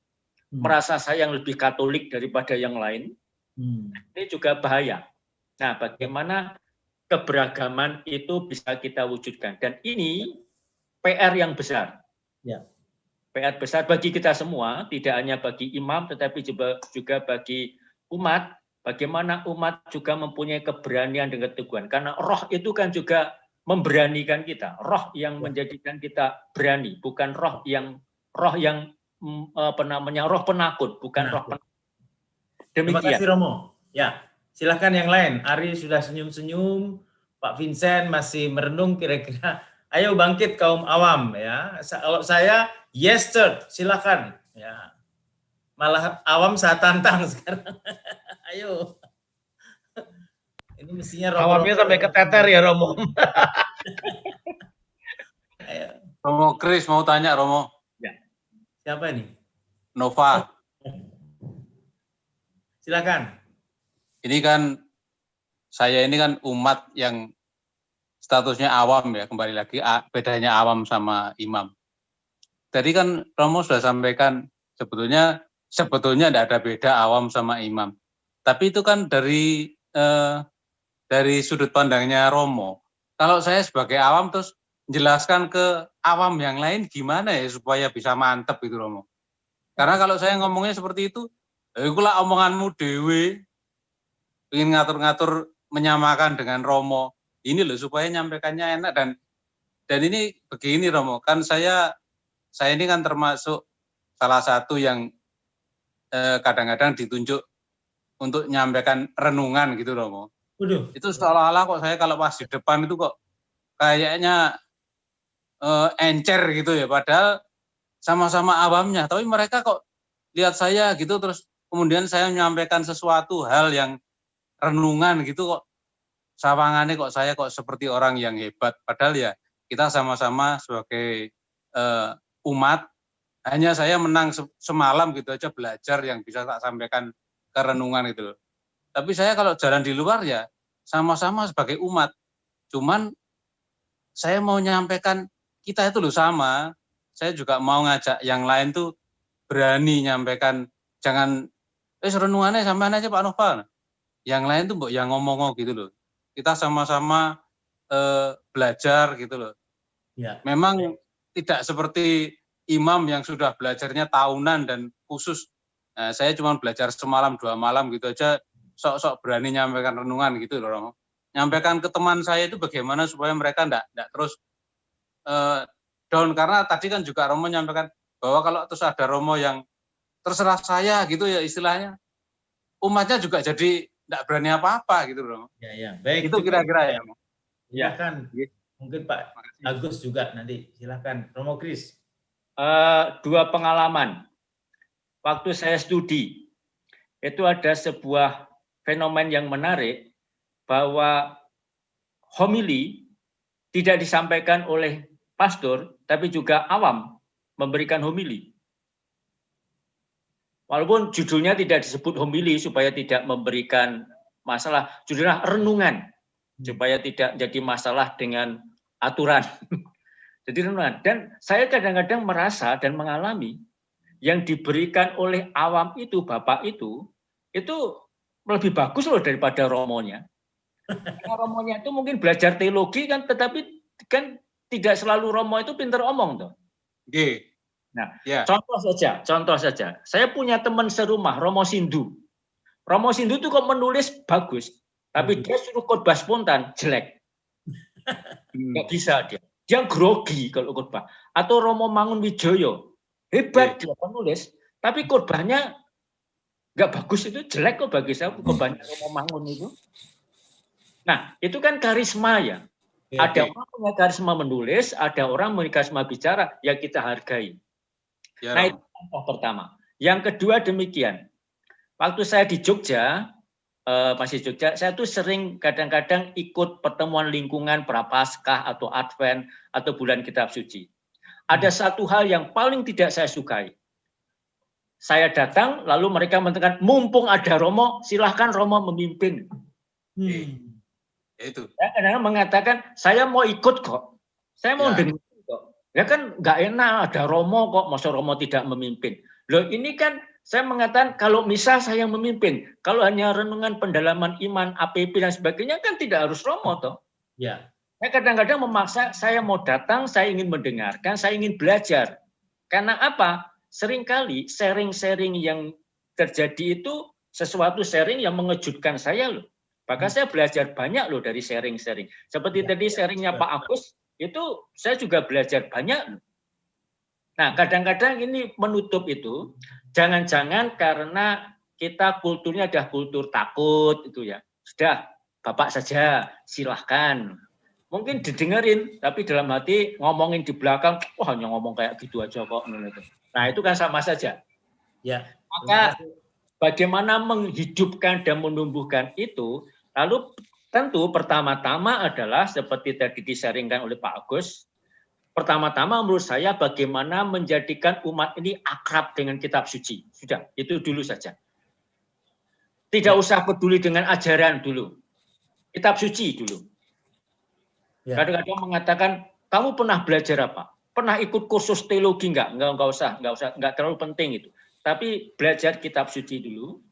merasa saya yang lebih Katolik daripada yang lain. Ini juga bahaya. Nah, bagaimana keberagaman itu bisa kita wujudkan? Dan ini PR yang besar. Ya. PR besar bagi kita semua, tidak hanya bagi imam, tetapi juga bagi umat. Bagaimana umat juga mempunyai keberanian dan keteguhan. Karena roh itu kan juga memberanikan kita, roh yang menjadikan kita berani, bukan roh yang roh penakut, bukan roh penakut. Demikian. Terima kasih Romo. Ya, silakan yang lain. Ari sudah senyum-senyum, Pak Vincent masih merenung kira-kira. Ayo bangkit kaum awam ya. Kalau saya yes church, silakan ya. Malah awam saya tantang sekarang. Ayo. Ini mestinya awamnya sampai keteter ya Romo. Romo Kris mau tanya Romo. Ya. Siapa ini? Nova. Silakan. Ini kan saya ini kan umat yang statusnya awam ya, kembali lagi bedanya awam sama imam. Tadi kan Romo sudah sampaikan sebetulnya tidak ada beda awam sama imam. Tapi itu kan dari sudut pandangnya Romo. Kalau saya sebagai awam terus menjelaskan ke awam yang lain gimana ya supaya bisa mantep itu Romo. Karena kalau saya ngomongnya seperti itu, Iku lah omonganmu dewe, ingin ngatur-ngatur menyamakan dengan Romo. Ini loh supaya nyampaikannya enak dan ini begini Romo, kan saya ini kan termasuk salah satu yang kadang-kadang ditunjuk untuk menyampaikan renungan gitu Romo. Waduh. Itu seolah-olah kok saya kalau pas di depan itu kok kayaknya encer gitu ya, padahal sama-sama awamnya, tapi mereka kok lihat saya gitu terus kemudian saya menyampaikan sesuatu hal yang renungan gitu kok sawangannya kok saya kok seperti orang yang hebat, padahal ya kita sama-sama sebagai umat, hanya saya menang semalam gitu aja belajar yang bisa tak sampaikan ke renungan gitu loh. Tapi saya kalau jalan di luar ya sama-sama sebagai umat, cuman saya mau menyampaikan kita itu loh sama, saya juga mau ngajak yang lain tuh berani nyampaikan, jangan renungannya sampean aja Pak Noval, yang lain tuh yang ngomong gitu loh. Kita sama-sama belajar gitu loh. Ya. Memang tidak seperti imam yang sudah belajarnya tahunan dan khusus. Nah, saya cuma belajar semalam 2 malam gitu aja, sok-sok berani nyampaikan renungan gitu loh Romo. Nyampaikan ke teman saya itu bagaimana supaya mereka enggak terus down, karena tadi kan juga Romo nyampaikan bahwa kalau terus ada Romo yang terserah saya gitu ya istilahnya, umatnya juga jadi enggak berani apa-apa gitu Romo. Ya. Baik. Itu kira-kira ya. Silakan. Mungkin Pak Agus juga nanti. Silakan. Romo Kris. 2 pengalaman. Waktu saya studi, itu ada sebuah fenomen yang menarik bahwa homili tidak disampaikan oleh pastor, tapi juga awam memberikan homili. Walaupun judulnya tidak disebut homili supaya tidak memberikan masalah, judulnya renungan supaya tidak jadi masalah dengan aturan. Jadi renungan. Dan saya kadang-kadang merasa dan mengalami yang diberikan oleh awam itu, bapak itu lebih bagus loh daripada romonya. Karena romonya itu mungkin belajar teologi kan, tetapi kan tidak selalu romo itu pinter omong tuh. Oke. Nah, ya. Contoh saja. Saya punya teman serumah, Romo Sindu. Romo Sindu itu kok menulis bagus, tapi dia suruh khotbah spontan jelek. Nggak bisa dia. Dia grogi kalau khotbah. Atau Romo Mangun Wijoyo, hebat dia penulis, tapi khotbahnya nggak bagus, itu jelek kok bagi saya khotbahnya Romo Mangun itu. Nah, itu kan karisma ya. Ada orang punya karisma menulis, ada orang punya karisma bicara yang kita hargai. Ya, nah, itu contoh pertama. Yang kedua demikian. Waktu saya di Jogja, masih Jogja, saya tuh sering kadang-kadang ikut pertemuan lingkungan Prapaskah atau Advent atau bulan kitab suci. Ada satu hal yang paling tidak saya sukai. Saya datang, lalu mereka mengatakan, mumpung ada Romo, silahkan Romo memimpin. Itu. Saya kadang-kadang mengatakan, saya mau ikut kok. Saya mau dengar kok. Ya kan nggak enak ada Romo kok, masa Romo tidak memimpin. Loh ini kan saya mengatakan kalau misal saya yang memimpin, kalau hanya renungan pendalaman iman, APP dan sebagainya kan tidak harus Romo toh. Ya. Saya kadang-kadang memaksa, saya mau datang, saya ingin mendengarkan, saya ingin belajar. Karena apa? Seringkali sharing-sharing yang terjadi itu sesuatu sharing yang mengejutkan saya loh. Bahkan saya belajar banyak loh dari sharing-sharing. Seperti tadi sharingnya Pak Agus, itu saya juga belajar banyak. Nah, kadang-kadang ini menutup itu, jangan-jangan karena kita kulturnya adalah kultur takut itu ya. Sudah, Bapak saja, silahkan. Mungkin didengerin, tapi dalam hati ngomongin di belakang, wah hanya ngomong kayak gitu aja kok. Nah, itu kan sama saja. Ya. Maka bagaimana menghidupkan dan menumbuhkan itu, lalu tentu pertama-tama adalah seperti tadi disaringkan oleh Pak Agus, pertama-tama menurut saya bagaimana menjadikan umat ini akrab dengan kitab suci. Sudah, itu dulu saja. Tidak usah peduli dengan ajaran dulu. Kitab suci dulu. Kadang-kadang mengatakan, kamu pernah belajar apa? Pernah ikut kursus teologi enggak? Enggak usah, enggak terlalu penting itu. Tapi belajar kitab suci dulu.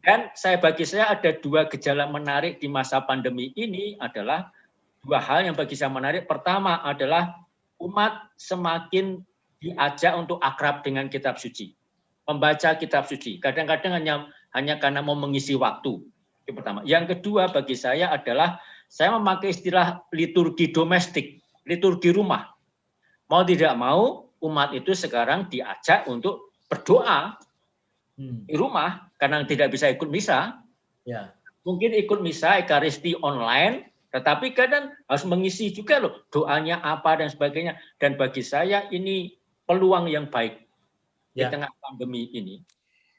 Dan bagi saya ada 2 gejala menarik di masa pandemi ini adalah 2 hal yang bagi saya menarik. Pertama adalah umat semakin diajak untuk akrab dengan kitab suci. membaca kitab suci. Kadang-kadang hanya karena mau mengisi waktu. Itu pertama. Yang kedua bagi saya adalah saya memakai istilah liturgi domestik, liturgi rumah. Mau tidak mau umat itu sekarang diajak untuk berdoa di rumah karena tidak bisa ikut misa. Ya. Mungkin ikut misa ekaristi online, tetapi kadang harus mengisi juga loh doanya apa dan sebagainya. Dan bagi saya ini peluang yang baik di tengah pandemi ini.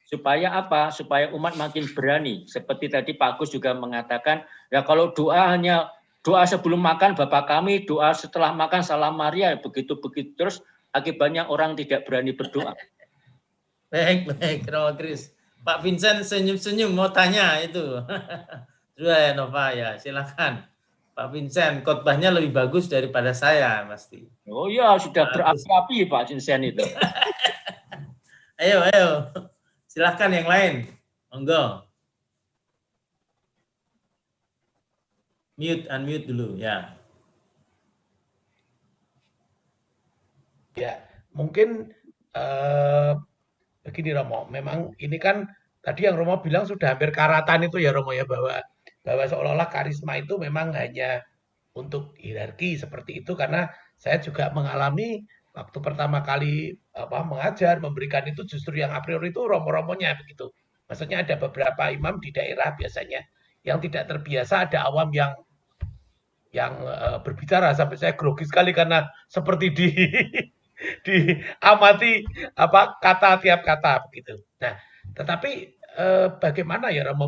Supaya apa? Supaya umat makin berani. Seperti tadi Pak Agus juga mengatakan, ya kalau doa hanya doa sebelum makan Bapa kami, doa setelah makan Salam Maria, begitu-begitu terus akibatnya orang tidak berani berdoa. Baik, Romo Kris. Pak Vincent senyum-senyum mau tanya itu. Sudah ya Nova ya, silakan. Pak Vincent, khotbahnya lebih bagus daripada saya pasti. Oh iya, sudah berapi-api Pak Vincent itu. Ayo. Silakan yang lain. Monggo. Unmute dulu ya. Ya, mungkin begini Romo, memang ini kan tadi yang Romo bilang sudah hampir karatan itu ya Romo ya, bahwa seolah-olah karisma itu memang hanya untuk hierarki seperti itu, karena saya juga mengalami waktu pertama kali mengajar, memberikan itu justru yang a priori itu romo-romonya begitu. Maksudnya ada beberapa imam di daerah biasanya yang tidak terbiasa, ada awam yang berbicara sampai saya grogi sekali karena seperti diamati kata tiap kata begitu. Nah, tetapi bagaimana ya Romo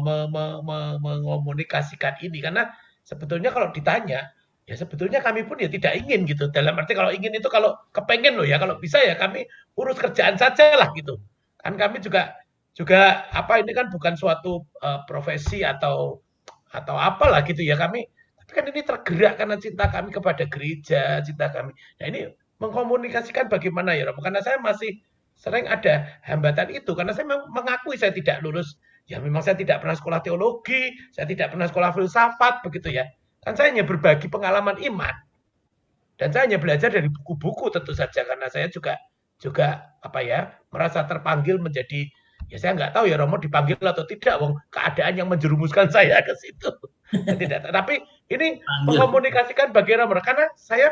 mengomunikasikan ini, karena sebetulnya kalau ditanya ya sebetulnya kami pun ya tidak ingin gitu. Dalam arti kalau ingin itu kalau kepengen loh ya, kalau bisa ya kami urus kerjaan saja lah gitu. Kan kami juga ini kan bukan suatu profesi atau apalah gitu ya, kami tapi kan ini tergerak karena cinta kami kepada gereja, cinta kami. Nah ini mengkomunikasikan bagaimana ya Romo, karena saya masih sering ada hambatan itu, karena saya mengakui saya tidak lulus, ya memang saya tidak pernah sekolah teologi, saya tidak pernah sekolah filsafat begitu ya, kan saya hanya berbagi pengalaman iman, dan saya hanya belajar dari buku-buku tentu saja, karena saya juga merasa terpanggil menjadi, ya saya nggak tahu ya Romo dipanggil atau tidak, wong keadaan yang menjerumuskan saya ke situ. Tidak, tapi ini mengkomunikasikan bagi Romo, karena saya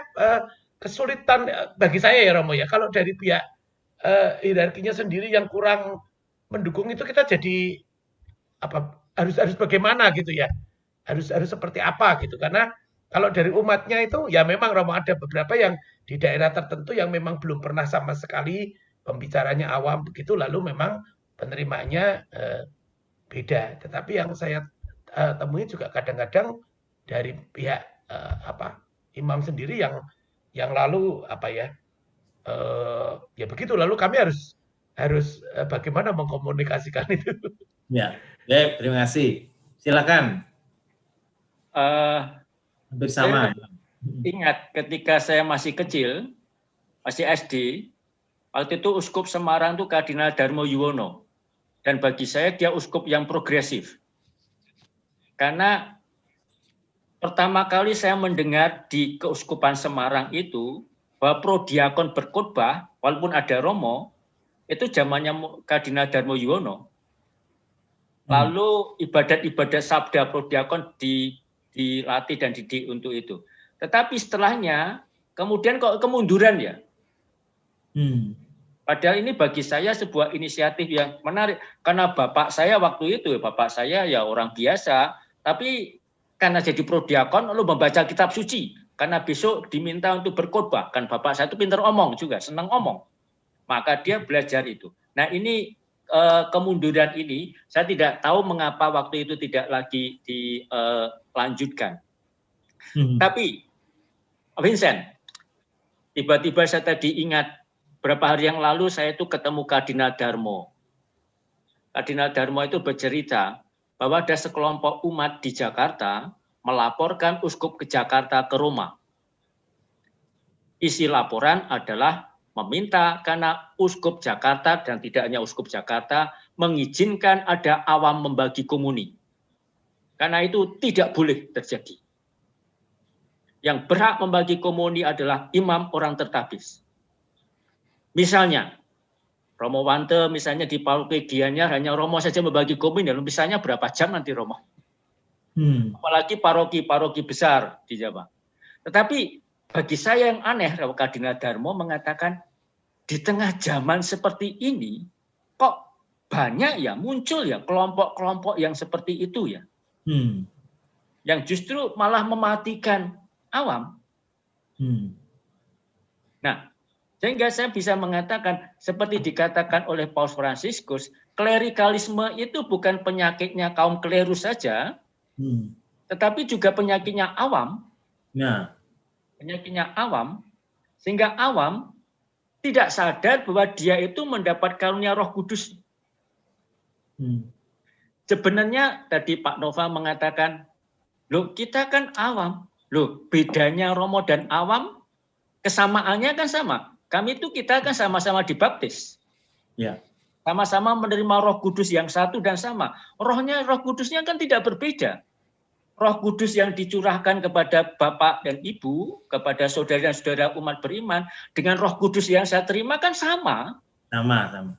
kesulitan bagi saya ya Romo ya, kalau dari pihak hierarkinya sendiri yang kurang mendukung itu, kita jadi harus bagaimana gitu ya, harus seperti apa gitu, karena kalau dari umatnya itu ya memang Romo ada beberapa yang di daerah tertentu yang memang belum pernah sama sekali pembicaranya awam begitu, lalu memang penerimanya beda. Tetapi yang saya temui juga kadang-kadang dari pihak imam sendiri yang lalu ya begitu, lalu kami harus bagaimana mengkomunikasikan itu. Ya, baik, terima kasih. Silakan. Bersama. Ingat ketika saya masih kecil, masih SD, waktu itu Uskup Semarang itu Kardinal Darmo Yuwono. Dan bagi saya dia uskup yang progresif. Karena pertama kali saya mendengar di Keuskupan Semarang itu bahwa prodiakon berkhotbah, walaupun ada romo, itu zamannya Kardinal Darmo Yuwono. Lalu ibadat-ibadat sabda prodiakon dilatih dan didik untuk itu. Tetapi setelahnya, kemudian kok kemunduran ya. Padahal ini bagi saya sebuah inisiatif yang menarik. Karena bapak saya waktu itu, bapak saya ya orang biasa, tapi karena jadi prodiakon lalu membaca kitab suci. Karena besok diminta untuk berkhotbah. Kan bapak saya itu pintar omong juga, senang omong. Maka dia belajar itu. Nah ini kemunduran ini, saya tidak tahu mengapa waktu itu tidak lagi dilanjutkan. Tapi, Vincent, tiba-tiba saya tadi ingat, beberapa hari yang lalu saya itu ketemu Kardinal Darmo. Kardinal Darmo itu bercerita bahwa ada sekelompok umat di Jakarta melaporkan uskup ke Jakarta ke Roma. Isi laporan adalah meminta karena uskup Jakarta dan tidak hanya uskup Jakarta mengizinkan ada awam membagi komuni. Karena itu tidak boleh terjadi. Yang berhak membagi komuni adalah imam orang tertabis. Misalnya, Romo Wante misalnya di paroki Gianyar hanya Romo saja membagi komunion, misalnya berapa jam nanti Romo? Apalagi paroki-paroki besar di Jawa. Tetapi bagi saya yang aneh, Kardinal Darmo mengatakan di tengah zaman seperti ini kok banyak ya muncul ya kelompok-kelompok yang seperti itu ya, yang justru malah mematikan awam. Nah, sehingga saya bisa mengatakan seperti dikatakan oleh Paus Fransiskus, klerikalisme itu bukan penyakitnya kaum klerus saja, tetapi juga penyakitnya awam. Nah, Penyakitnya awam, sehingga awam tidak sadar bahwa dia itu mendapat karunia Roh Kudus. Sebenarnya tadi Pak Nova mengatakan, loh kita kan awam, loh bedanya Romo dan awam, kesamaannya kan sama. Kami itu kita kan sama-sama dibaptis. ya. Sama-sama menerima Roh Kudus yang satu dan sama. Roh Kudusnya kan tidak berbeda. Roh Kudus yang dicurahkan kepada Bapak dan Ibu, kepada saudara dan saudara umat beriman, dengan Roh Kudus yang saya terima kan sama. Sama.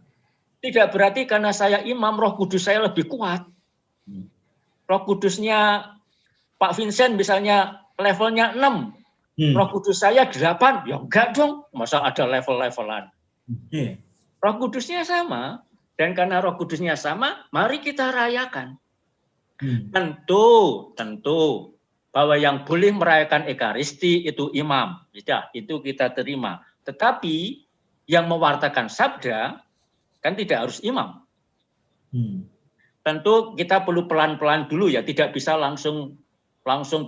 Tidak berarti karena saya imam, Roh Kudus saya lebih kuat. Roh Kudusnya Pak Vincent misalnya levelnya 6, Roh Kudus saya 8, ya enggak dong, masa ada level-levelan. Roh Kudusnya sama, dan karena Roh Kudusnya sama, mari kita rayakan. Tentu bahwa yang boleh merayakan Ekaristi itu imam, itu kita terima. Tetapi yang mewartakan sabda kan tidak harus imam. Tentu kita perlu pelan-pelan dulu ya, tidak bisa langsung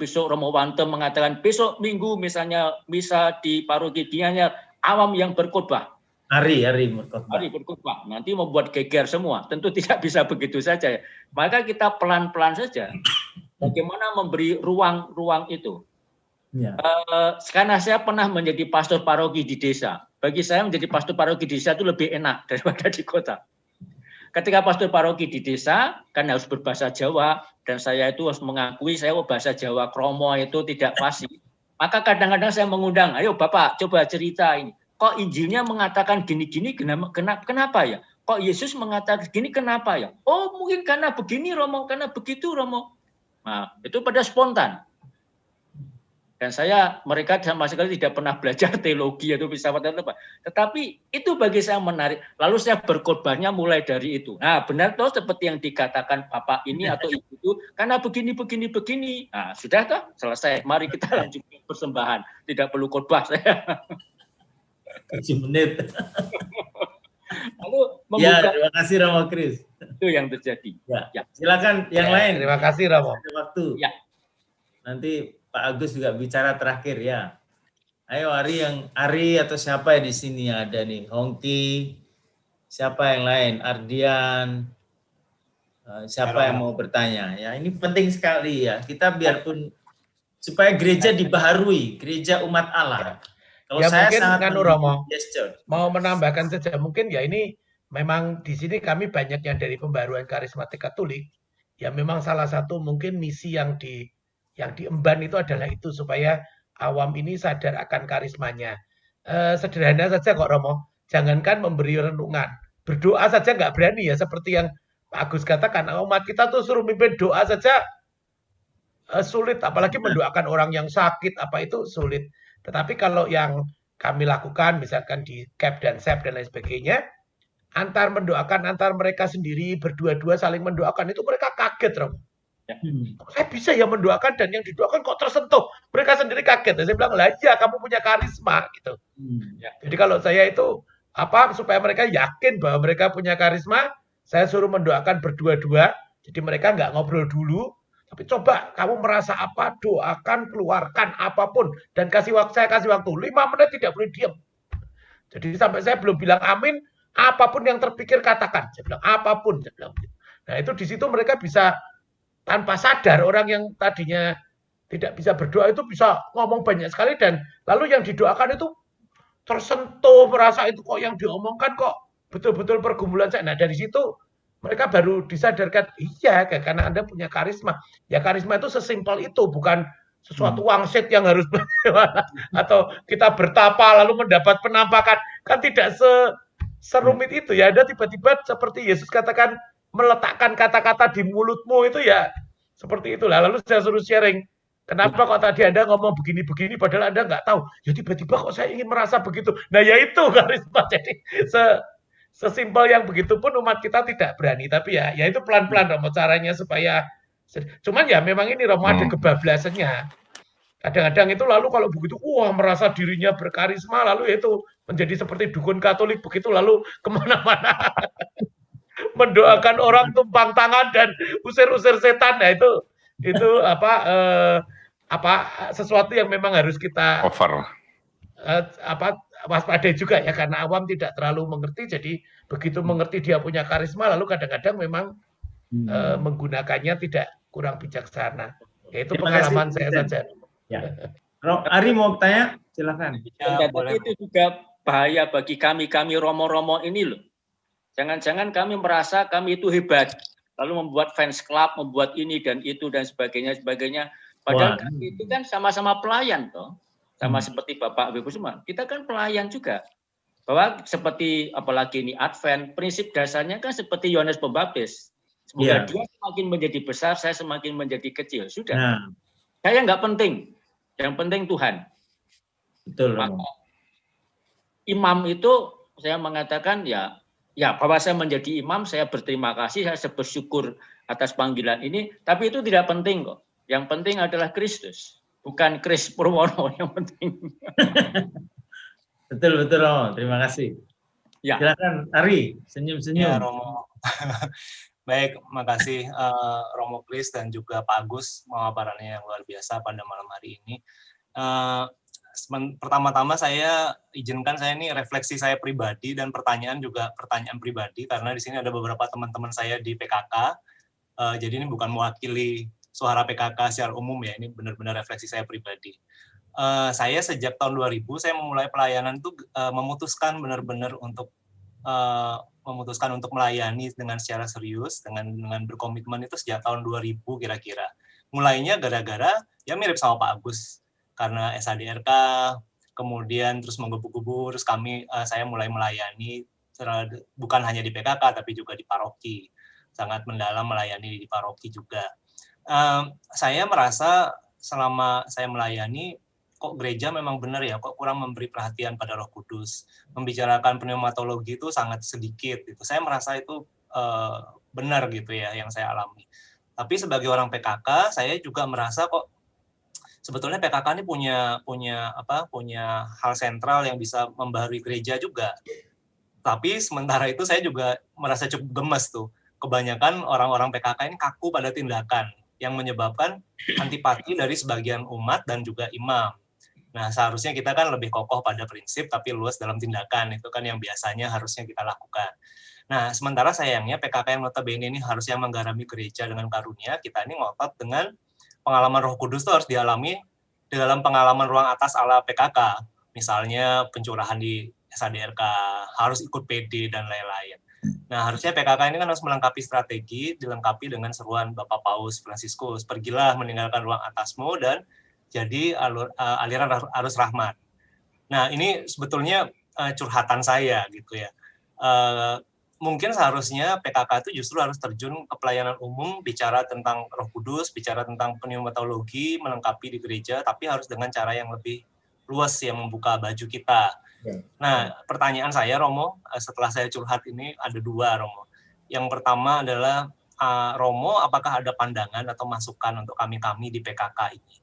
besok Romo Wante mengatakan besok Minggu misalnya misa di paroki Gianyar awam yang berkhotbah. Hari berkhotbah. Nanti membuat geger semua. Tentu tidak bisa begitu saja. Maka kita pelan-pelan saja. Bagaimana memberi ruang itu. Ya. Karena saya pernah menjadi pastor paroki di desa. Bagi saya menjadi pastor paroki di desa itu lebih enak daripada di kota. Ketika pastor paroki di desa, kan harus berbahasa Jawa. Dan saya itu harus mengakui saya bahasa Jawa kromo itu tidak fasih. Maka kadang-kadang saya mengundang, ayo Bapak coba cerita ini. Kok Injilnya mengatakan gini-gini, kenapa ya? Kok Yesus mengatakan gini, kenapa ya? Oh mungkin karena begini Romo, karena begitu Romo. Nah itu pada spontan. Dan mereka sama sekali tidak pernah belajar teologi atau filsafat atau apa. Tetapi itu bagi saya menarik. Lalu saya berkhotbahnya mulai dari itu. Nah benar toh seperti yang dikatakan Bapak ini atau Ibu itu, karena begini. Nah sudah toh selesai. Mari kita lanjutkan persembahan. Tidak perlu khotbah saya. 7 menit. Lalu membuka. Terima kasih Romo Kris. Itu yang terjadi. Ya. Silakan yang lain. Terima kasih Romo. Ada waktu. Ya. Nanti Pak Agus juga bicara terakhir ya. Ayo Ari atau siapa ya di sini ada nih, Hongki. Siapa yang lain? Ardian. Siapa yang mau bertanya? Ya, ini penting sekali ya. Kita biarpun supaya gereja dibaharui, gereja umat Allah. Kalau Ya, saya mungkin sangat Romo, gesture. mau menambahkan saja mungkin ya, ini memang di sini kami banyak yang dari pembaruan karismatik Katolik. Ya memang salah satu mungkin misi yang diemban itu adalah itu, supaya awam ini sadar akan karismanya. Sederhana saja kok Romo, jangankan memberi renungan, berdoa saja nggak berani ya, seperti yang Pak Agus katakan, umat kita tuh suruh mimpin doa saja sulit, apalagi mendoakan orang yang sakit, apa itu sulit. Tetapi kalau yang kami lakukan, misalkan di CAP dan SEP dan lain sebagainya, antar mereka sendiri, berdua-dua saling mendoakan, itu mereka kaget Romo. Saya bisa ya mendoakan dan yang didoakan kok tersentuh. Mereka sendiri kaget. Saya bilang, lah ya kamu punya karisma gitu. Jadi kalau saya itu supaya mereka yakin bahwa mereka punya karisma, saya suruh mendoakan berdua-dua. Jadi mereka nggak ngobrol dulu, tapi coba kamu merasa apa, doakan, keluarkan apapun, dan saya kasih waktu 5 menit, tidak boleh diam. Jadi sampai saya belum bilang amin, apapun yang terpikir katakan. Saya bilang apapun. Saya bilang. Nah itu di situ mereka bisa tanpa sadar, orang yang tadinya tidak bisa berdoa itu bisa ngomong banyak sekali, dan lalu yang didoakan itu tersentuh, merasa itu kok yang diomongkan kok betul-betul pergumulan saya. Nah dari situ mereka baru disadarkan, iya karena Anda punya karisma. Ya karisma itu sesimpel itu, bukan sesuatu wangsit yang harus atau kita bertapa lalu mendapat penampakan. Kan tidak serumit itu ya. Ada tiba-tiba seperti Yesus katakan meletakkan kata-kata di mulutmu itu ya seperti itulah. Lalu saya suruh sharing. Kenapa kok tadi Anda ngomong begini-begini padahal Anda nggak tahu. Ya tiba-tiba kok saya ingin merasa begitu. Nah ya itu karisma. Jadi sesimpel yang begitu pun umat kita tidak berani. Tapi ya itu pelan-pelan Romo caranya supaya. Cuman ya memang ini Romo ada kebablasannya. Kadang-kadang itu lalu kalau begitu, wah merasa dirinya berkarisma, lalu itu menjadi seperti dukun Katolik begitu, lalu kemana-mana mendoakan orang tumpang tangan dan usir-usir setan. Nah itu sesuatu yang memang harus kita waspadai juga ya, karena awam tidak terlalu mengerti. Jadi begitu mengerti dia punya karisma, lalu kadang-kadang memang menggunakannya tidak kurang bijaksana. Ya, itu pengalaman saya saja. Ya. Ari mau tanya, silakan. Ya, itu juga bahaya bagi kami romo-romo ini loh. Jangan-jangan kami merasa kami itu hebat, lalu membuat fans club, membuat ini dan itu dan sebagainya. Padahal kami itu kan sama-sama pelayan toh, sama seperti Bapak Ibu semua. Kita kan pelayan juga. Bahwa seperti apalagi ini Advent, prinsip dasarnya kan seperti Yohanes Pembaptis. Semoga dia semakin menjadi besar, saya semakin menjadi kecil. Sudah. Saya nggak penting. Yang penting Tuhan. Betul. Maka, imam itu saya mengatakan ya bahwa saya menjadi imam, saya berterima kasih, saya bersyukur atas panggilan ini. Tapi itu tidak penting kok. Yang penting adalah Kristus, bukan Kris Purwono yang penting. Betul Romo. Terima kasih. Ya. Silakan Ari, senyum-senyum. Ya, Romo. Baik, makasih Romo Kris dan juga Pak Agus pemaparannya yang luar biasa pada malam hari ini. Pertama-tama saya izinkan saya ini refleksi saya pribadi dan pertanyaan juga pertanyaan pribadi, karena di sini ada beberapa teman-teman saya di PKK. Jadi ini bukan mewakili suara PKK secara umum ya, ini benar-benar refleksi saya pribadi. Saya sejak tahun 2000 saya memulai pelayanan itu memutuskan benar-benar untuk melayani dengan secara serius, dengan berkomitmen itu sejak tahun 2000 kira-kira. Mulainya gara-gara ya mirip sama Pak Agus, karena SADRK, kemudian terus menggebu-gebu, terus saya mulai melayani bukan hanya di PKK tapi juga di paroki, sangat mendalam melayani di paroki juga. Saya merasa selama saya melayani, kok gereja memang benar ya, kok kurang memberi perhatian pada Roh Kudus. Membicarakan pneumatologi itu sangat sedikit. Gitu. Saya merasa itu benar gitu ya yang saya alami. Tapi sebagai orang PKK, saya juga merasa kok sebetulnya PKK ini punya hal sentral yang bisa membaharui gereja juga. Tapi sementara itu saya juga merasa cukup gemes tuh. Kebanyakan orang-orang PKK ini kaku pada tindakan yang menyebabkan antipati dari sebagian umat dan juga imam. Nah, seharusnya kita kan lebih kokoh pada prinsip tapi luas dalam tindakan. Itu kan yang biasanya harusnya kita lakukan. Nah, sementara sayangnya PKK yang notabene ini harusnya menggarami gereja dengan karunia, kita ini ngotot dengan pengalaman Roh Kudus itu harus dialami dalam pengalaman ruang atas ala PKK. Misalnya pencurahan di SADRK, harus ikut PD dan lain-lain. Nah, harusnya PKK ini kan harus melengkapi strategi, dilengkapi dengan seruan Bapak Paus Fransiskus, pergilah meninggalkan ruang atasmu dan jadi aliran arus rahmat. Nah, ini sebetulnya curhatan saya gitu ya. Mungkin seharusnya PKK itu justru harus terjun ke pelayanan umum, bicara tentang Roh Kudus, bicara tentang pneumatologi, melengkapi di gereja, tapi harus dengan cara yang lebih luas yang membuka baju kita. Nah, pertanyaan saya, Romo, setelah saya curhat ini ada dua, Romo. Yang pertama adalah, Romo, apakah ada pandangan atau masukan untuk kami-kami di PKK ini?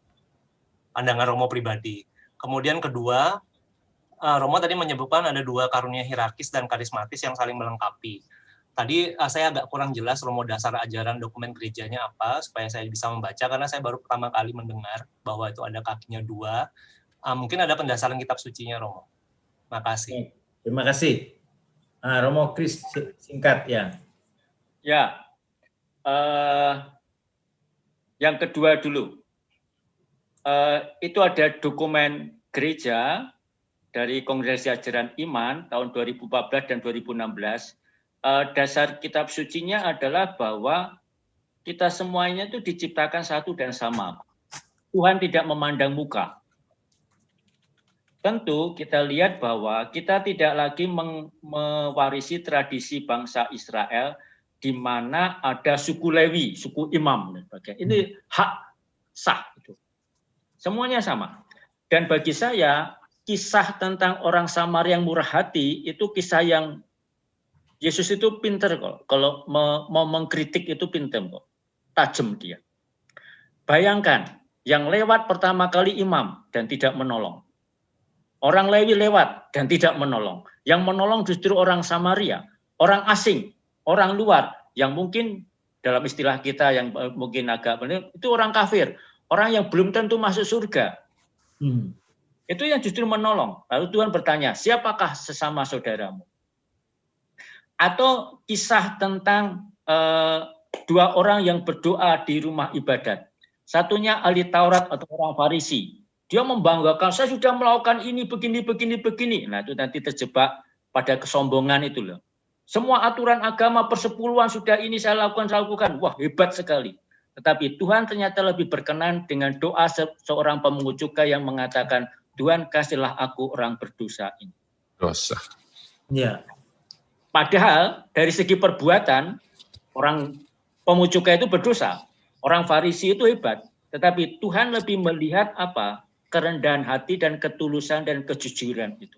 Pandangan Romo pribadi. Kemudian kedua, Romo tadi menyebutkan ada dua karunia hierarkis dan karismatis yang saling melengkapi. Tadi saya agak kurang jelas Romo dasar ajaran dokumen gerejanya apa, supaya saya bisa membaca, karena saya baru pertama kali mendengar bahwa itu ada kakinya dua. Mungkin ada pendasaran kitab sucinya, Romo. Makasih. Terima kasih. Romo Kris, singkat ya. Ya, yang kedua dulu. Itu ada dokumen gereja dari Kongregasi Ajaran Iman tahun 2014 dan 2016. Dasar kitab sucinya adalah bahwa kita semuanya itu diciptakan satu dan sama. Tuhan tidak memandang muka. tentu kita lihat bahwa kita tidak lagi mewarisi tradisi bangsa Israel di mana ada suku Lewi, suku imam dan sebagainya. Ini hak sah itu. Semuanya sama. Dan bagi saya kisah tentang orang Samaria yang murah hati itu kisah yang Yesus itu pinter kok. Kalau mau mengkritik itu pinter kok. Tajam dia. Bayangkan yang lewat pertama kali imam dan tidak menolong. Orang Lewi lewat dan tidak menolong. Yang menolong justru orang Samaria, orang asing, orang luar yang mungkin dalam istilah kita yang mungkin agak benar itu orang kafir, orang yang belum tentu masuk surga. Itu yang justru menolong. Lalu Tuhan bertanya, siapakah sesama saudaramu? Atau kisah tentang dua orang yang berdoa di rumah ibadat. Satunya ahli Taurat atau orang Farisi. Dia membanggakan, saya sudah melakukan ini, begini. Nah itu nanti terjebak pada kesombongan itu loh. Semua aturan agama persepuluhan sudah ini saya lakukan. Wah hebat sekali. Tetapi Tuhan ternyata lebih berkenan dengan doa seorang pemungut cukai yang mengatakan, Tuhan kasihlah aku orang berdosa ini. Dosa. Ya. Padahal dari segi perbuatan, orang pemungut cukai itu berdosa. Orang Farisi itu hebat. Tetapi Tuhan lebih melihat apa? Kerendahan hati dan ketulusan dan kejujuran itu.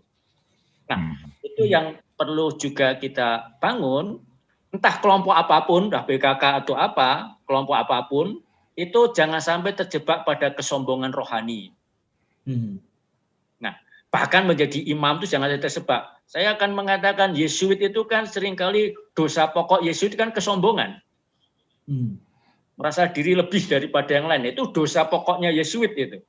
Nah, itu yang perlu juga kita bangun, entah kelompok apapun, dah PKK atau apa, kelompok apapun, itu jangan sampai terjebak pada kesombongan rohani. Nah, bahkan menjadi imam itu jangan terjebak. Saya akan mengatakan Yesuit itu kan seringkali dosa pokok Yesuit kan kesombongan. Merasa diri lebih daripada yang lain, itu dosa pokoknya Yesuit itu.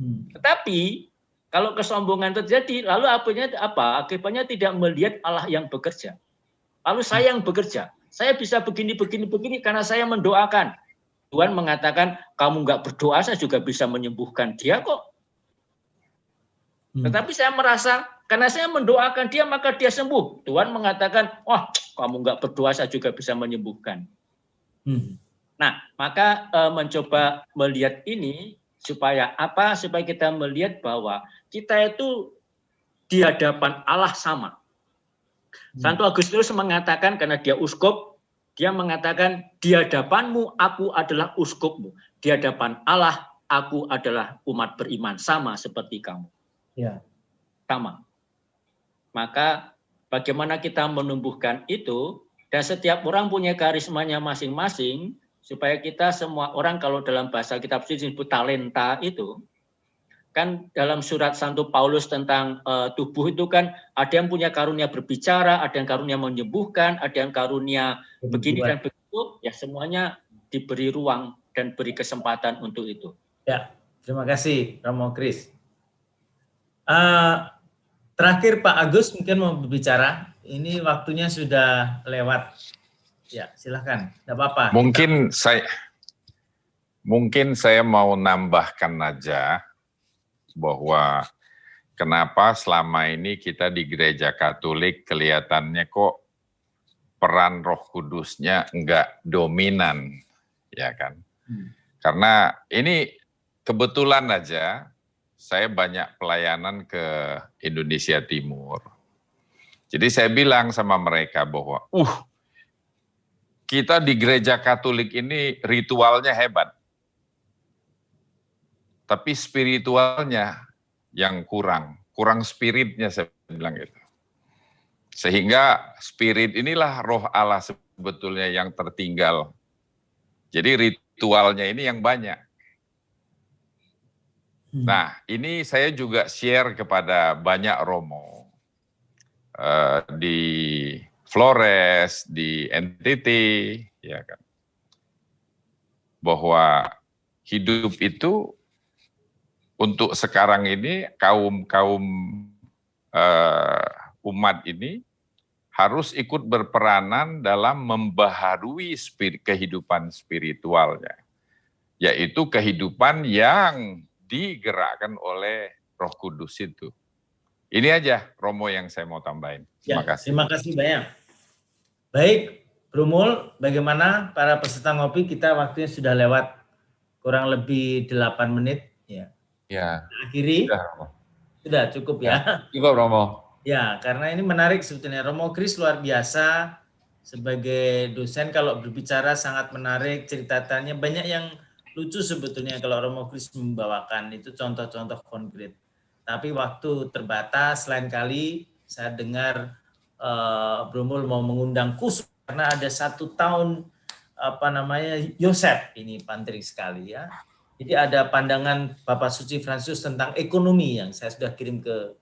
Tetapi kalau kesombongan terjadi, lalu akibatnya tidak melihat Allah yang bekerja. Lalu saya yang bekerja, saya bisa begini karena saya mendoakan. Tuhan mengatakan, kamu nggak berdoa, saya juga bisa menyembuhkan dia kok. Tetapi saya merasa, karena saya mendoakan dia, maka dia sembuh. Tuhan mengatakan, wah kamu nggak berdoa, saya juga bisa menyembuhkan. Nah, maka mencoba melihat ini, supaya apa? Supaya kita melihat bahwa kita itu di hadapan Allah sama. Santo Agustinus mengatakan, karena dia uskup, dia mengatakan, di hadapanmu aku adalah uskupmu. Di hadapan Allah aku adalah umat beriman, sama seperti kamu. Ya. Sama. Maka bagaimana kita menumbuhkan itu, dan setiap orang punya karismanya masing-masing, supaya kita semua orang, kalau dalam bahasa kitab suci disebut talenta itu, kan dalam surat Santo Paulus tentang tubuh itu kan ada yang punya karunia berbicara, ada yang karunia menyembuhkan, ada yang karunia begini dan begitu, ya semuanya diberi ruang dan beri kesempatan untuk itu. Ya, terima kasih Romo Kris. Terakhir Pak Agus mungkin mau berbicara, ini waktunya sudah lewat. Ya, silakan. Tidak apa-apa. Mungkin saya mau nambahkan aja bahwa kenapa selama ini kita di Gereja Katolik kelihatannya kok peran Roh Kudusnya enggak dominan, ya kan? Karena ini kebetulan aja saya banyak pelayanan ke Indonesia Timur. Jadi saya bilang sama mereka bahwa, kita di Gereja Katolik ini ritualnya hebat. Tapi spiritualnya yang kurang spiritnya saya bilang gitu. Sehingga spirit inilah roh Allah sebetulnya yang tertinggal. Jadi ritualnya ini yang banyak. Nah, ini saya juga share kepada banyak romo di Flores, di NTT, ya kan, bahwa hidup itu untuk sekarang ini kaum umat ini harus ikut berperanan dalam membaharui kehidupan spiritualnya, yaitu kehidupan yang digerakkan oleh Roh Kudus itu. Ini aja Romo yang saya mau tambahin. Terima kasih. Terima kasih banyak. Baik, Bro Mul, bagaimana para peserta ngopi? Kita waktunya sudah lewat kurang lebih 8 menit. Ya. Ya. Akhiri. Sudah cukup ya. Cukup Romo. Ya, karena ini menarik sebetulnya. Romo Kris luar biasa sebagai dosen kalau berbicara sangat menarik, ceritanya banyak yang lucu sebetulnya kalau Romo Kris membawakan, itu contoh-contoh konkret. Tapi waktu terbatas, lain kali saya dengar Bromul mau mengundang khusus karena ada 1 tahun Yosef, ini penting sekali ya. Jadi ada pandangan Bapak Suci Fransiskus tentang ekonomi yang saya sudah kirim ke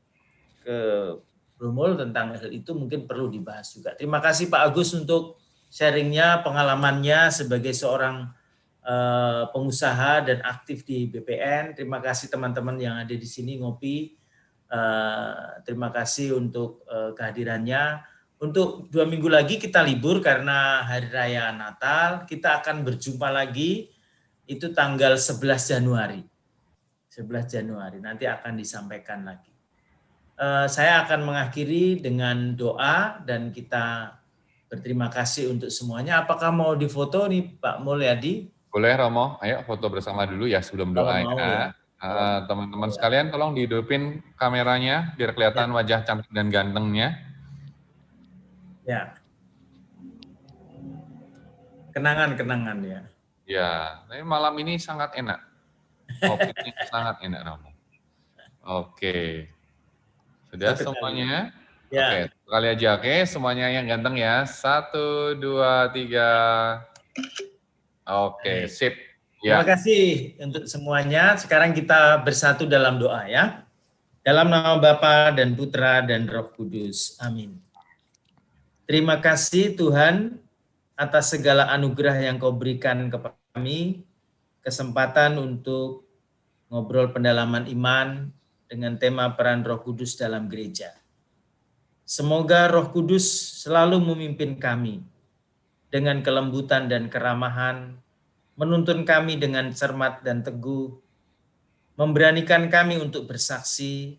Bromul tentang hal itu, mungkin perlu dibahas juga. Terima kasih Pak Agus untuk sharingnya, pengalamannya sebagai seorang pengusaha dan aktif di BPN. Terima kasih teman-teman yang ada di sini ngopi. Terima kasih untuk kehadirannya. Untuk 2 minggu lagi kita libur karena Hari Raya Natal. Kita akan berjumpa lagi itu tanggal 11 Januari. 11 Januari nanti akan disampaikan lagi. Saya akan mengakhiri dengan doa dan kita berterima kasih untuk semuanya. Apakah mau difoto nih Pak Mulyadi? Boleh Romo, ayo foto bersama dulu ya sebelum doa Kalau mau, ya. ya. Teman-teman sekalian tolong dihidupin kameranya biar kelihatan wajah cantik dan gantengnya. Ya. Kenangan-kenangan ya. Ya, tapi malam ini sangat enak. Kopinya sangat enak Romo. Oke. Sudah Satu kali. semuanya? Ya. Oke, sekali aja. Oke, semuanya yang ganteng ya. 1, 2, 3. Oke, sip. Terima Ya. kasih untuk semuanya. Sekarang kita bersatu dalam doa ya. Dalam nama Bapa dan Putra dan Roh Kudus. Amin. Terima kasih Tuhan atas segala anugerah yang Kau berikan kepada kami, kesempatan untuk ngobrol pendalaman iman dengan tema peran Roh Kudus dalam gereja. Semoga Roh Kudus selalu memimpin kami dengan kelembutan dan keramahan, menuntun kami dengan cermat dan teguh, memberanikan kami untuk bersaksi,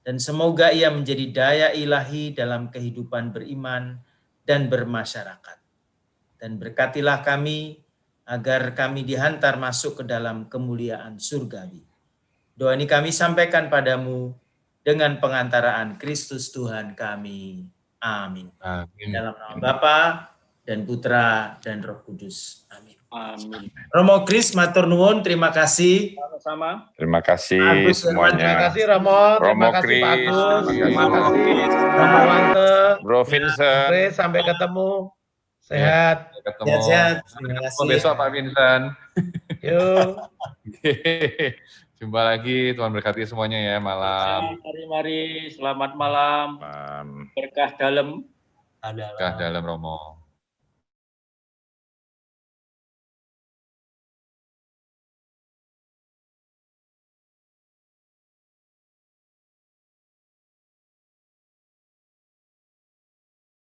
dan semoga ia menjadi daya ilahi dalam kehidupan beriman dan bermasyarakat. Dan berkatilah kami agar kami dihantar masuk ke dalam kemuliaan surgawi. Doa ini kami sampaikan padamu dengan pengantaraan Kristus Tuhan kami. Amin. Amin. Dalam nama Bapa dan Putra dan Roh Kudus. Amin. Amin. Romo Kris, matur nuwun, terima kasih. Sama-sama. Terima kasih Agus, Terima semuanya. kasih Romo, terima Romo kasih Pak Kris, Agus, terima terima kasih. kasih Romo Wante, Bro Vincent. Chris, sampai ketemu. Sehat. Ketemu. Sehat-sehat. Terima Ketemu kasih. besok Pak Vincent. Yuk. Jumpa lagi, Tuhan berkati semuanya ya malam. Mari-mari, selamat malam. Malam. Berkah dalam. Adalah Berkah dalam Romo.